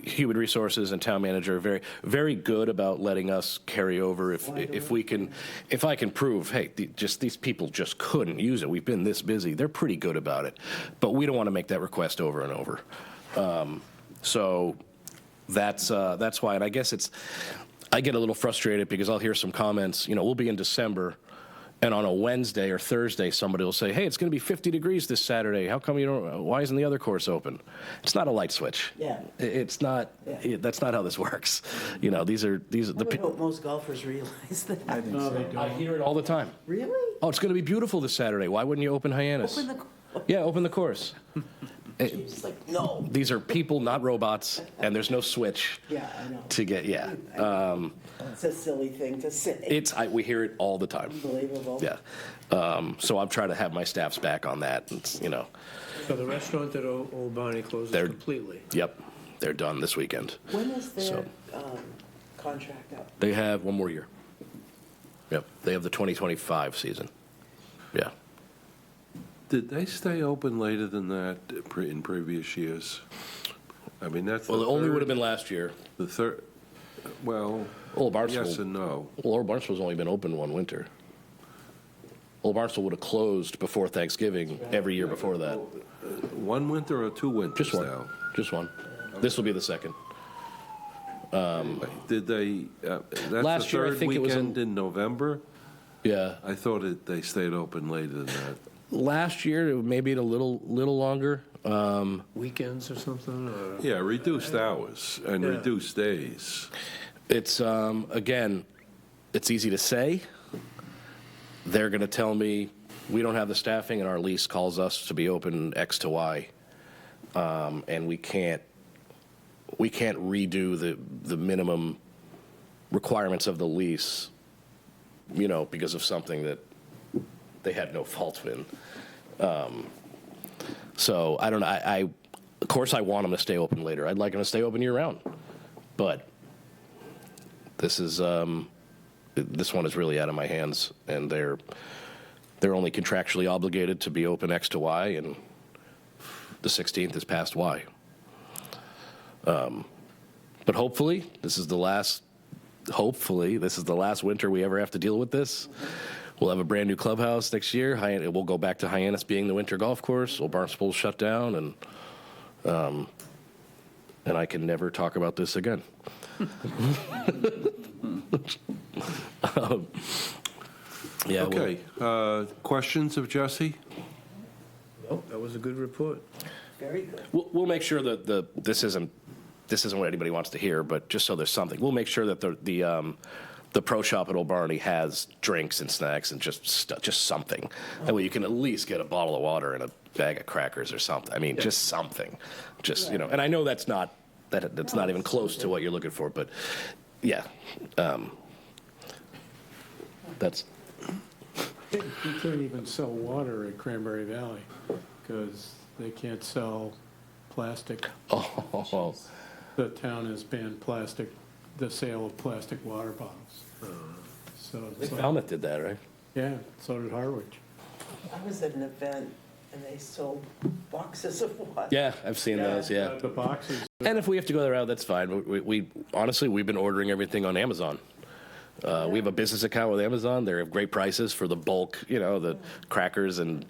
human resources and town manager are very, very good about letting us carry over if I can prove, hey, these people just couldn't use it. We've been this busy. They're pretty good about it. But we don't want to make that request over and over. So that's why, and I guess I get a little frustrated because I'll hear some comments, we'll be in December, and on a Wednesday or Thursday, somebody will say, hey, it's going to be 50 degrees this Saturday. How come why isn't the other course open? It's not a light switch. Yeah. It's not, that's not how this works. These are I would hope most golfers realize that. I think No, so. they don't. I hear it all the time. Really? Oh, it's going to be beautiful this Saturday. Why wouldn't you open Hyannis? Open the, Yeah, open the course. it's like, no. These are people, not robots, and there's no switch Yeah, I know. to get, yeah. It's a silly thing to say. We hear it all the time. Unbelievable. Yeah. So I'm trying to have my staff's back on that. So the restaurant at Old Barney closes They're- completely? Yep, they're done this weekend. When is their So- contract up? They have one more year. Yep, they have the 2025 season. Yeah. Did they stay open later than that in previous years? I mean, that's Well, the it only third- would have been last year. The third, well, Old Barnstable. yes and no. Well, Old Barnstable's only been open one winter. Old Barnstable would have closed before Thanksgiving every year before that. One winter or two winters Just one. now? Just one. This will be the second. Did they, that's the Last year, I third think it was in- weekend in November? Yeah. I thought they stayed open later than that. Last year, maybe a little longer. Weekends or something, or? Yeah, reduced hours and Yeah. reduced days. It's, again, it's easy to say. They're going to tell me, we don't have the staffing, and our lease calls us to be open X to Y. And we can't redo the minimum requirements of the lease, because of something that they had no fault in. So I don't know. Of course, I want them to stay open later. I'd like them to stay open year round, but this one is really out of my hands, and they're only contractually obligated to be open X to Y, and the 16th is past Y. But hopefully, this is the last winter we ever have to deal with this. We'll have a brand new clubhouse next year. We'll go back to Hyannis being the winter golf course. Old Barnstable will shut down, and I can never talk about this again. Yeah. Okay, questions of Jesse? Oh, that was a good report. Very good. We'll make sure that this isn't what anybody wants to hear, but just so there's something, we'll make sure that the the pro shop at Old Barney has drinks and snacks and just something. That way you can at least get a bottle of water and a bag of crackers or something. I mean, just something. Just, you know, and I know that's not even close to what you're looking for, but yeah. That's, You can't even sell water at Cranberry Valley because they can't sell plastic. oh, The town has banned plastic, the sale of plastic water bottles. So, it's like- Falmouth did that, right? yeah, so did Harwich. I was at an event and they sold boxes of water. Yeah, I've seen those, yeah. The boxes, And if we have to go that route, that's fine. We honestly, we've been ordering everything on Amazon. We have a business account with Amazon. They have great prices for the bulk, you know, the crackers and,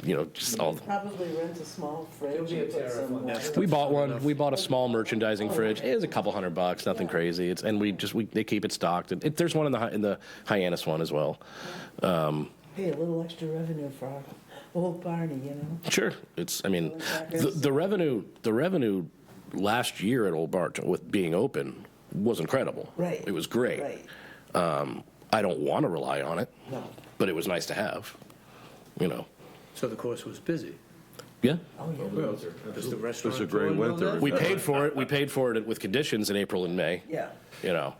you know, just all. Probably rent a small fridge be a and put tariff some on that. water. We bought one. We bought a small merchandising fridge. It was a couple $100, nothing crazy. They keep it stocked. And there's one in the Hyannis one as well. Hey, a little extra revenue for our old Barney, you know? Sure, the revenue last year at Old Barn with being open was incredible. Right. It was great. Right. I don't want to rely on it, No. but it was nice to have. You know. So the course was busy. Yeah. Oh, yeah. Does the restaurant? It was a great winter. We paid for it. We paid for it with conditions in April and May. Yeah. You know,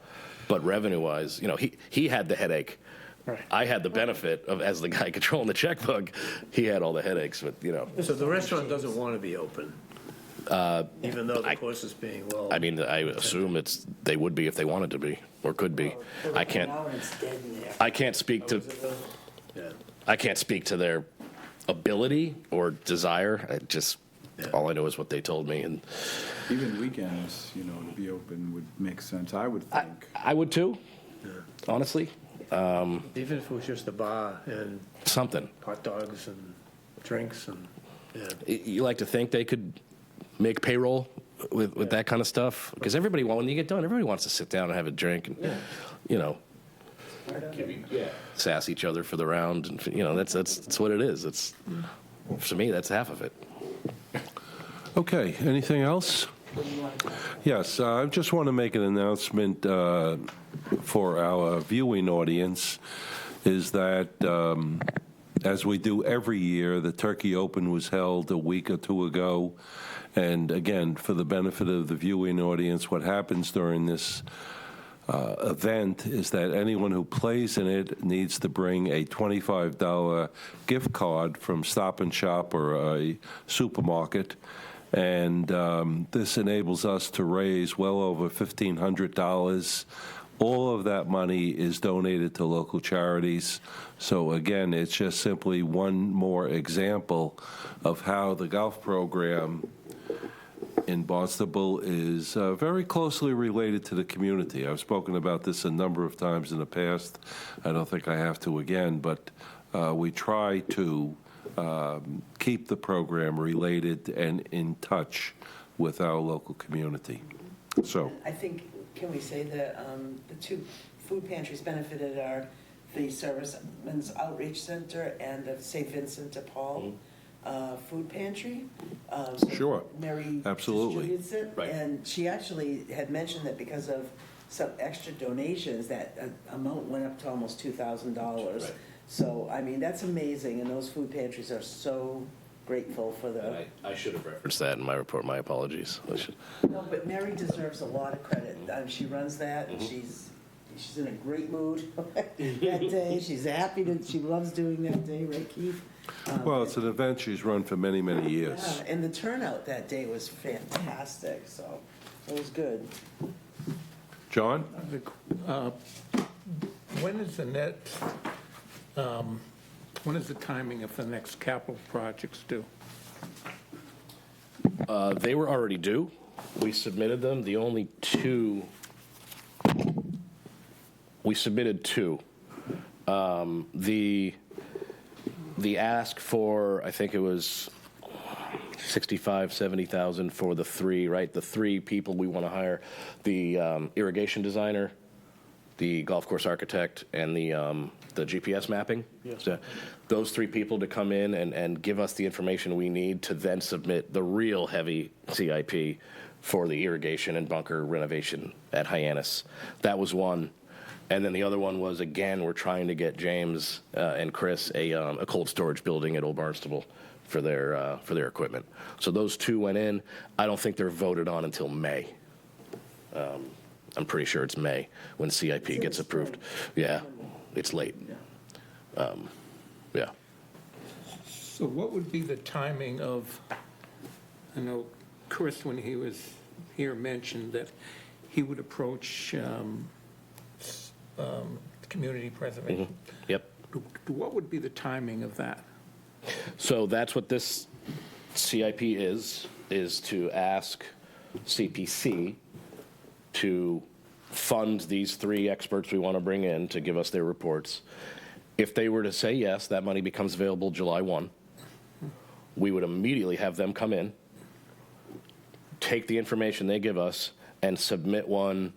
but revenue-wise, you know, he had the headache. Right. I had the benefit of, as the guy controlling the checkbook, he had all the headaches. But you know, So the restaurant doesn't want to be open? Even though the course is being well? I mean, I assume they would be if they wanted to be or could be. I can't. Now it's dead in there. I can't speak to. Yeah. I can't speak to their ability or desire. All I know is what they told me, and Even weekends, you know, to be open would make sense, I would think. I would too. Honestly, Even if it was just a bar and something. hot dogs and drinks and, yeah. You like to think they could make payroll with that kind of stuff, because when you get done, everybody wants to sit down and have a drink and you know, sass each other for the round, and you know that's what it is. It's for me, that's half of it. Okay, anything else? Yes, I just want to make an announcement for our viewing audience, is that as we do every year, the Turkey Open was held a week or two ago. And again, for the benefit of the viewing audience, what happens during this event is that anyone who plays in it needs to bring a $25 gift card from Stop and Shop or a supermarket. And this enables us to raise well over $1,500. All of that money is donated to local charities. So again, it's just simply one more example of how the golf program in Barnstable is very closely related to the community. I've spoken about this a number of times in the past. I don't think I have to again, but we try to keep the program related and in touch with our local community. So, I think, can we say that the two food pantries benefited are the Servicemen's Outreach Center and the St. Vincent de Paul food pantry. So Sure. Mary Absolutely. distributes it. Right. And she actually had mentioned that because of some extra donations, that amount went up to almost $2,000. Right. So, I mean, that's amazing, and those food pantries are so grateful for the, I should have referenced that in my report. My apologies. no, but Mary deserves a lot of credit. She runs that, and she's in a great mood that day. She's happy she loves doing that day, right, Keith? well, it's an event she's run for many, many years. Yeah, and the turnout that day was fantastic, so it was good. John? When is when is the timing of the next capital projects due? They were already due. We submitted them. The only two, we submitted two. The ask for, I think it was 65, 70,000 for the three, right? The three people we want to hire, the irrigation designer, the golf course architect, and the GPS mapping. So those three people to come in and give us the information we need to then submit the real heavy CIP for the irrigation and bunker renovation at Hyannis. That was one. And then the other one was, again, we're trying to get James and Chris a cold storage building at Old Barnstable for their equipment. So those two went in. I don't think they're voted on until May. I'm pretty sure it's May when CIP in gets the approved. spring. Yeah, it's late. Yeah. So what would be the timing of, I know Chris, when he was here, mentioned that he would approach community preservation. Yep. What would be the timing of that? So that's what this CIP is to ask CPC to fund these 3 experts we want to bring in to give us their reports. If they were to say yes, that money becomes available July 1. We would immediately have them come in, take the information they give us, and submit one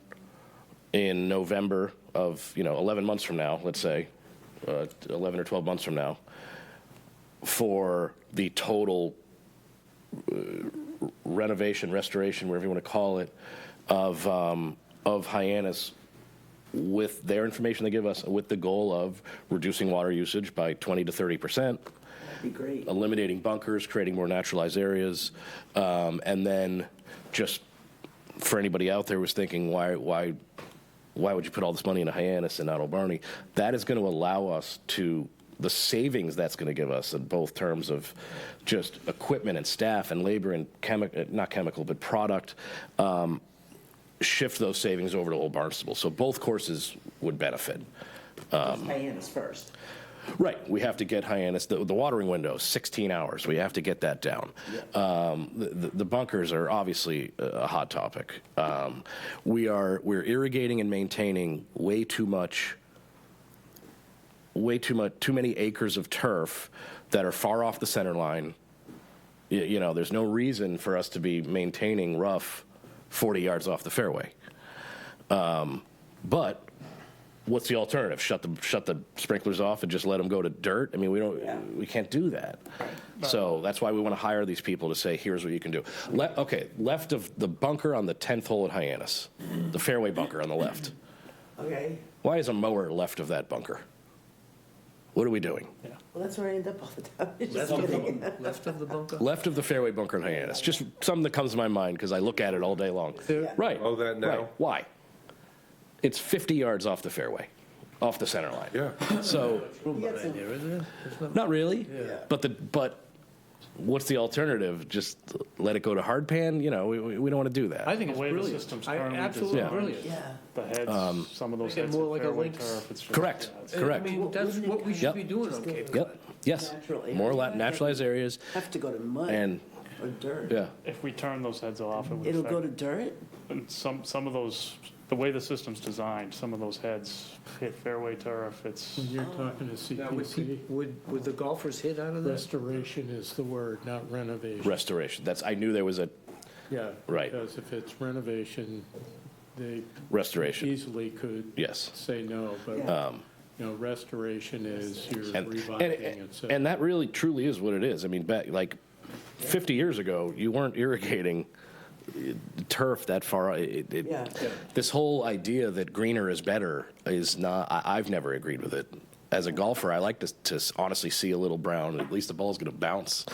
in November of, 11 months from now, let's say, 11 or 12 months from now, for the total renovation, restoration, whatever you want to call it, of Hyannis, with their information they give us, with the goal of reducing water usage by 20 to 30%, That'd be great. eliminating bunkers, creating more naturalized areas, and then just for anybody out there who's thinking, why would you put all this money into Hyannis and not Old Barney? That is going to allow us to, the savings that's going to give us in both terms of just equipment and staff and labor and not chemical, but product, shift those savings over to Old Barnstable. So both courses would benefit. Hyannis first. Right, we have to get Hyannis, the watering window, 16 hours, we have to get that down. The bunkers are obviously a hot topic. We're irrigating and maintaining too many acres of turf that are far off the center line. There's no reason for us to be maintaining rough 40 yards off the fairway. But what's the alternative? Shut the sprinklers off and just let them go to dirt? I mean, we can't do that. So that's why we want to hire these people to say, here's what you can do. Left of the bunker on the 10th hole at Hyannis, the fairway bunker on the left. Okay. Why is a mower left of that bunker? What are we doing? Well, that's where I end up all the time. Just Left of kidding. the, left of the bunker? Left of the fairway bunker in Hyannis. Just something that comes to my mind because I look at it all day long. Right. Oh, that now? Right. Why? It's 50 yards off the fairway, off the center line. Yeah. So, Room You got behind some- there, isn't there? There's not- not really. Yeah. But what's the alternative? Just let it go to hard pan? We don't want to do that. I think The it's way the brilliant. system's I- currently Absolutely designed. brilliant. Yeah. The heads, some of those Make it heads more are like a fairway links. turf. It's just- Correct. yeah, it's- Correct. I mean, that's Wouldn't it what we kind should of be doing just on go Cape to- Cod. Yep. Yes. Naturally. More naturalized areas. Have to go to mud And, or dirt. yeah. If we turn those heads off, it would It'll go affect, to dirt? and some of those, the way the system's designed, some of those heads hit fairway turf. It's, When you're talking to Now, would CPC, peop- would the golfers hit out of that? restoration is the word, not renovation. Restoration. I knew there was a Yeah. Right. Because if it's renovation, they restoration. easily could Yes. say no, but, restoration is you're And, reviving and, it. So and that really truly is what it is. I mean, back like 50 years ago, you weren't irrigating turf that far. Yeah. This whole idea that greener is better is not, I've never agreed with it. As a golfer, I like to honestly see a little brown. At least the ball's going to bounce,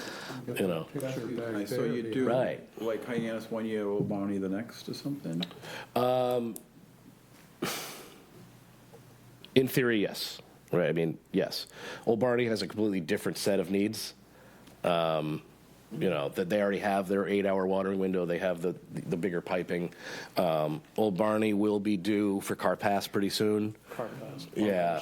picture back So there, you the- do, Right. like Hyannis 1 year, Old Barney the next or something? In theory, yes. Right. I mean, yes. Old Barney has a completely different set of needs. That they already have their 8-hour watering window. They have the bigger piping. Old Barney will be due for car pass pretty soon. car pass. Yeah.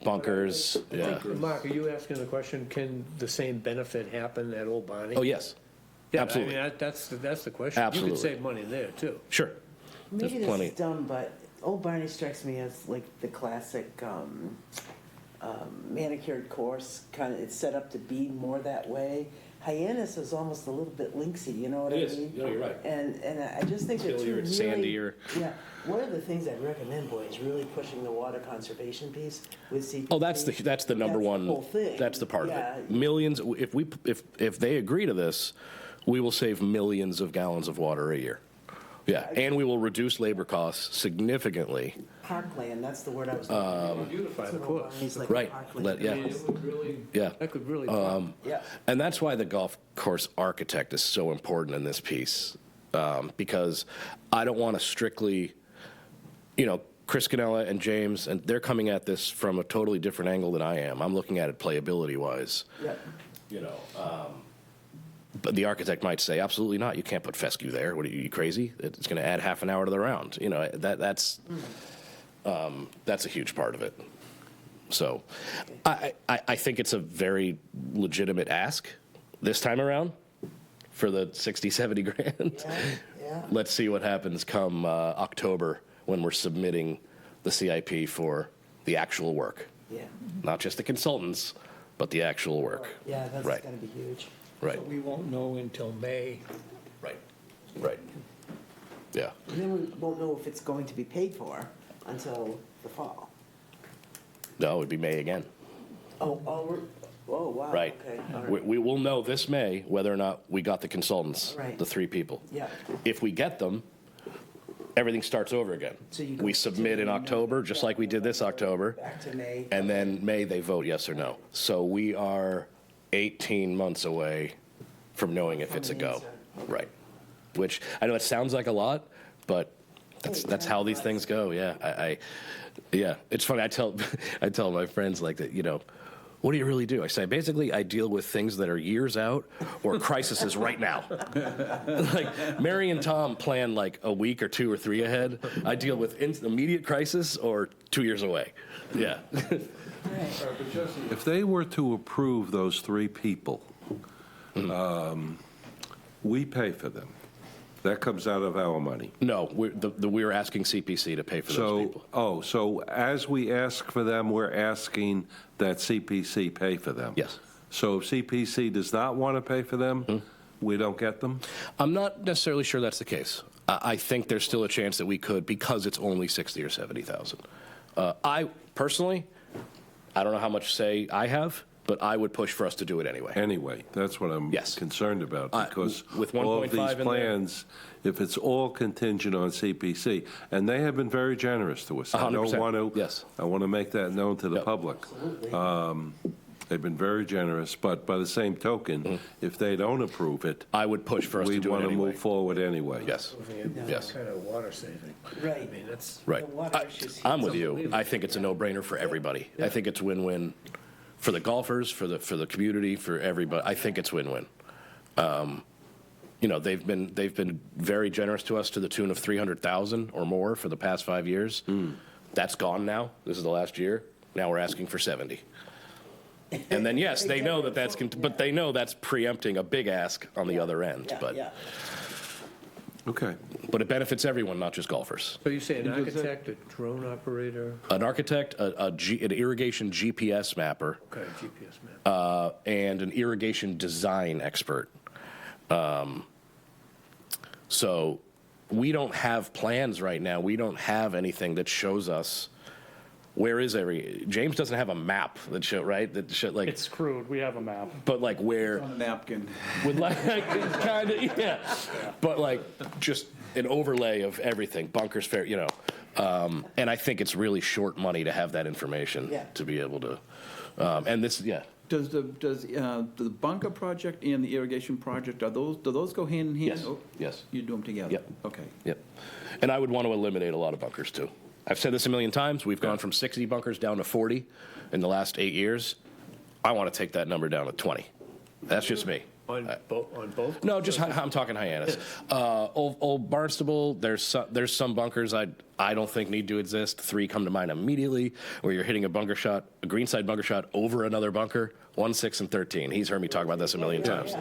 Bunkers. Yeah. Mark, are you asking the question, can the same benefit happen at Old Barney? Oh, yes. Yeah, absolutely. I mean, that's the question. You Absolutely. could save money there, too. Sure. Maybe There's plenty. this is dumb, but Old Barney strikes me as like the classic manicured course, kind of, it's set up to be more that way. Hyannis is almost a little bit linksy, you know what I It is. mean? No, you're right. And I just think that Hillier, too, really. sandier. Yeah, one of the things I'd recommend, boy, is really pushing the water conservation piece with CPC. Oh, that's the number That's one. the whole thing. That's the part Yeah. of it. Millions. If they agree to this, we will save millions of gallons of water a year. Yeah, and we will reduce labor costs significantly. Parkland, that's the word I was looking for. Beautify the It's course. It's like Right, parkland. yeah. It would really, Yeah. that could really pop. Yeah. And that's why the golf course architect is so important in this piece, because I don't want to strictly, Chris Canella and James, and they're coming at this from a totally different angle than I am. I'm looking at it playability-wise. Yeah. But the architect might say, absolutely not. You can't put fescue there. What are you crazy? It's going to add half an hour to the round. That's a huge part of it. So I think it's a very legitimate ask this time around for the 60, 70 grand. Yeah. Let's see what happens come October when we're submitting the CIP for the actual work. Yeah. Not just the consultants, but the actual work. Yeah, that's Right. gonna be huge. Right, But we won't know until May. right, right. Yeah. And then we won't know if it's going to be paid for until the fall. No, it would be May again. Oh, wow. Right. Okay, all right. We will know this May whether or not we got the consultants, Right. the 3 people. Yeah. If we get them, everything starts over again. So you go We submit in to October, just like we did this October, Back to May. and then May they vote yes or no. So we are 18 months away from knowing if From it's a an go. answer. Right. Which, I know it sounds like a lot, but that's how these things go, yeah. Yeah, it's funny, I tell my friends like that, what do you really do? I say, basically, I deal with things that are years out or crises right now. Like, Mary and Tom plan like a week or 2 or 3 ahead. I deal with immediate crisis or 2 years away. Yeah. If they were to approve those 3 people, we pay for them. That comes out of our money. No, we're asking CPC to pay for those people. So as we ask for them, we're asking that CPC pay for them? Yes. So if CPC does not want to pay for them, we don't get them? I'm not necessarily sure that's the case. I think there's still a chance that we could because it's only 60 or 70,000. I personally, I don't know how much say I have, but I would push for us to do it anyway. Anyway, that's what I'm Yes. concerned about, because with all of 1.5 these in there- plans, if it's all contingent on CPC, and they have been very generous to us. I don't 100%, want to. yes. I want to make that known to the Yep. public. They've been very generous, but by the same token, if they don't approve it, I would push for us to we do it want to anyway. move forward anyway. Yes, yes, Kind of water saving. Right. I mean, that's. right. The water issues here. I'm with you. I think it's a no-brainer for everybody. I think it's win-win for the golfers, for the community, for everybody. I think it's win-win. They've been very generous to us to the tune of 300,000 or more for the past 5 years. That's gone now. This is the last year. Now we're asking for 70. And then, yes, they know but they know that's preempting a big ask on the other end. Yeah. Okay. But it benefits everyone, not just golfers. So you say an architect, a drone operator, An architect, an irrigation GPS mapper, okay, GPS map. and an irrigation design expert. So we don't have plans right now. We don't have anything that shows us where is James doesn't have a map that show, right? That show, like, It's crude, we have a map. but like where, On a napkin. with like, kind of, yeah. But like just an overlay of everything, bunkers, fair, and I think it's really short money to have that information Yeah. to be able to, and this, yeah. Does the bunker project and the irrigation project, do those go hand in hand? Yes, Oh, yes. You do them together? Yep. Okay. Yep. And I would want to eliminate a lot of bunkers, too. I've said this a million times. We've gone from 60 bunkers down to 40 in the last 8 years. I want to take that number down to 20. That's just me. On both? No, just I'm talking Hyannis. Old Barnstable, there's some bunkers I don't think need to exist. 3 come to mind immediately, where you're hitting a greenside bunker shot over another bunker, 1, 6, and 13. He's heard me talk about this a million times.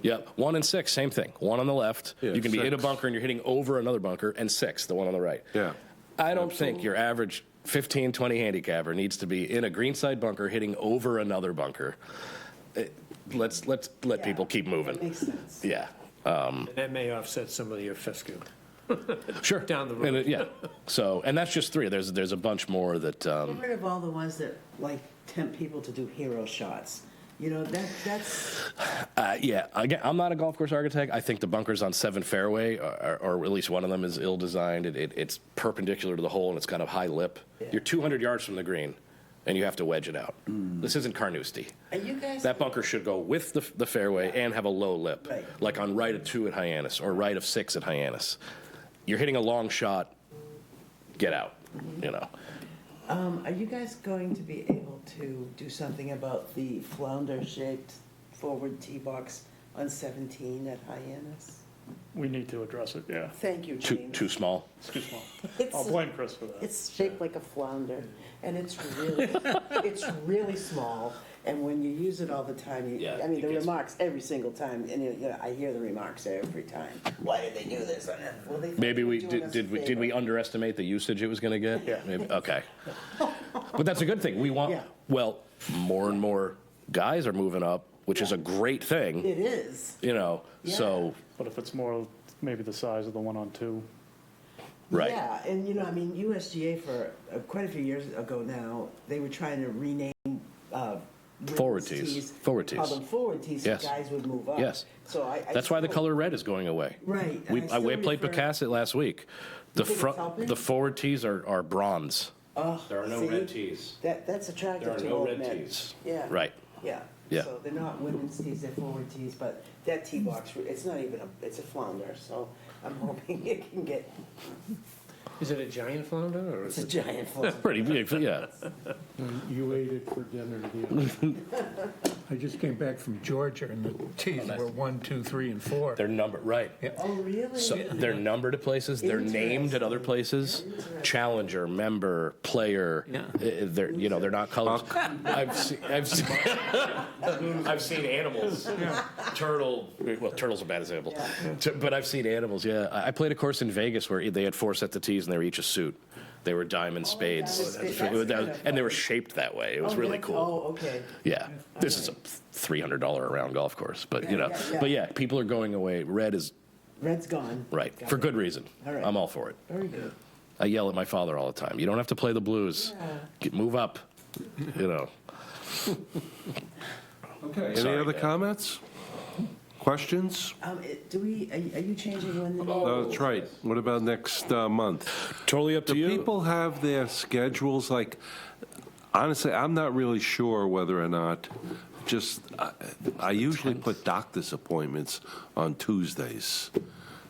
Yep, 1 and 6, same thing. 1 on the left, Yeah, you can be in a 6. bunker and you're hitting over another bunker, and 6, the one on the right. Yeah. I don't think your average 15, 20 handicapper needs to be in a greenside bunker hitting over another bunker. Let's let people keep moving. Makes sense. Yeah. And that may offset some of your fescue. Sure. Down the road. And yeah. So, and that's just 3. There's a bunch more that. Get rid of all the ones that like tempt people to do hero shots. That's. Yeah, again, I'm not a golf course architect. I think the bunkers on 7 fairway, or at least one of them, is ill-designed. It's perpendicular to the hole, and it's got a high lip. Yeah. You're 200 yards from the green, and you have to wedge it out. This isn't Carnoustie. And you guys. That bunker should go with the fairway and have a low lip, Right. like on right of 2 at Hyannis or right of 6 at Hyannis. You're hitting a long shot, get out, you know. Are you guys going to be able to do something about the flounder-shaped forward tee box on 17 at Hyannis? We need to address it, yeah. Thank you, James. Too small. It's too small. It's- I'll blame Chris for that. It's shaped like a flounder, and it's really small, and when you use it all the time, Yeah, I mean, it the gets- remarks every single time, and I hear the remarks every time. Why did they do this? Well, they thought Maybe they were we doing us a did we favor. underestimate the usage it was going to get? Yeah. Maybe, okay. But that's a good thing. We want, Yeah. well, more and more guys are moving up, which is a great thing, It is. you know, so, But if it's more, maybe the size of the one on 2. right. Yeah, and I mean, USGA for quite a few years ago now, they were trying to rename Forward women's tees. Forward Call tees. them forward tees, so Yes. guys would move up. Yes. So I That's why the still- color red is going away. Right, and We I still played refer- Picasset last week. The think it's front, helping? the forward tees are bronze. Oh, There are no see? red tees. That's attractive There are to no old red men. tees. Yeah. Right. Yeah. Yeah. So they're not women's tees, they're forward tees, but that tee box, it's not even it's a flounder, so I'm hoping it can get, Is it a giant flounder, or it's is a it? giant flounder. Pretty big, yeah. You ate it for dinner the other night. I just came back from Georgia, and the tees were 1, 2, 3, and 4. They're numbered, right. Oh, really? So they're numbered at places, they're named at other places. Challenger, member, player, Yeah. they're, they're not colored. I've seen animals. Turtles are a bad example. But I've seen animals, yeah. I played a course in Vegas where they had 4 sets of tees and they were each a suit. They were diamond spades, that's kind of and they were shaped that way. It was Oh, really that's- cool. Oh, okay. Yeah, this is a $300 a round golf course, but Yeah. but yeah, people are going away. Red is Red's gone. right Got for it. good reason. All right. I'm all for it. Very good. I yell at my father all the time. You don't have to play the blues. Move up. Okay, any Sorry, other Dad. comments? Questions? Are you changing when the? Oh, that's right. What about next month? Totally up to Do you. people have their schedules, like, honestly, I'm not really sure whether or not, I usually put doctor's appointments on Tuesdays.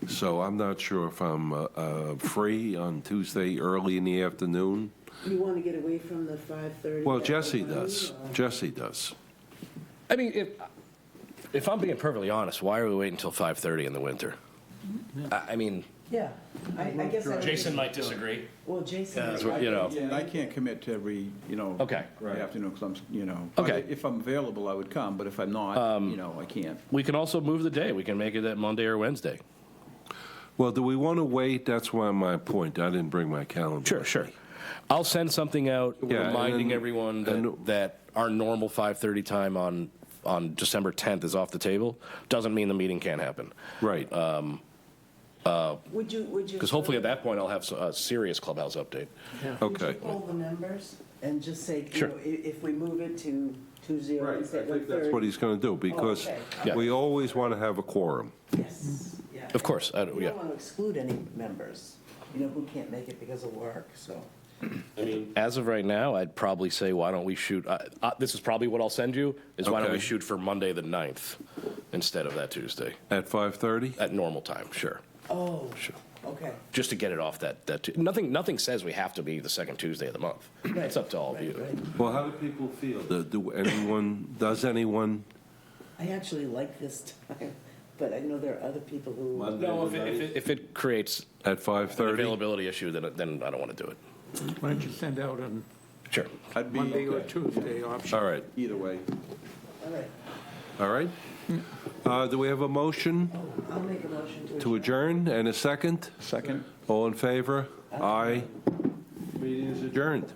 So I'm not sure if I'm free on Tuesday early in the afternoon. You want to get away from the 5:30? Well, Jesse does. Jesse does. I mean, if I'm being perfectly honest, why are we waiting until 5:30 in the winter? I mean, Yeah, I guess I. Jason might disagree. Well, Jason. That's what, you know. And I can't commit to every, Okay. afternoon, because I'm, Okay. but if I'm available, I would come, but if I'm not, I can't. We can also move the day. We can make it that Monday or Wednesday. Well, do we want to wait? That's why my point. I didn't bring my calendar. Sure. I'll send something out Yeah, and reminding then- everyone and- that our normal 5:30 time on December 10th is off the table. Doesn't mean the meeting can't happen. Right. Would you? Because hopefully at that point, I'll have a serious clubhouse update. Would you Okay. poll the members and just say, Sure. if we move it to 2-0 Right, I instead of think that's 3rd? what he's going to do, because okay. Yeah. we always want to have a quorum. Yes, yeah. Of course, You yeah. don't want to exclude any members, who can't make it because of work, so. As of right now, I'd probably say, why don't we shoot, this is probably what I'll send you, is why don't we Okay. shoot for Monday the 9th instead of that Tuesday, At 5:30? at normal time, sure. Oh, Sure. okay. Just to get it off nothing says we have to be the second Tuesday of the month. It's up to all of you. Right. Well, how do people feel? Does anyone? I actually like this time, but I know there are other people who. No, if it creates At an 5:30? availability issue, then I don't want to do it. Why don't you send out on Sure. I'd be Monday or Tuesday option? All right, either way. All right, all right. Do we have a motion I'll make a motion to adjourn and a second? Second? All in favor? Aye. Meeting is adjourned.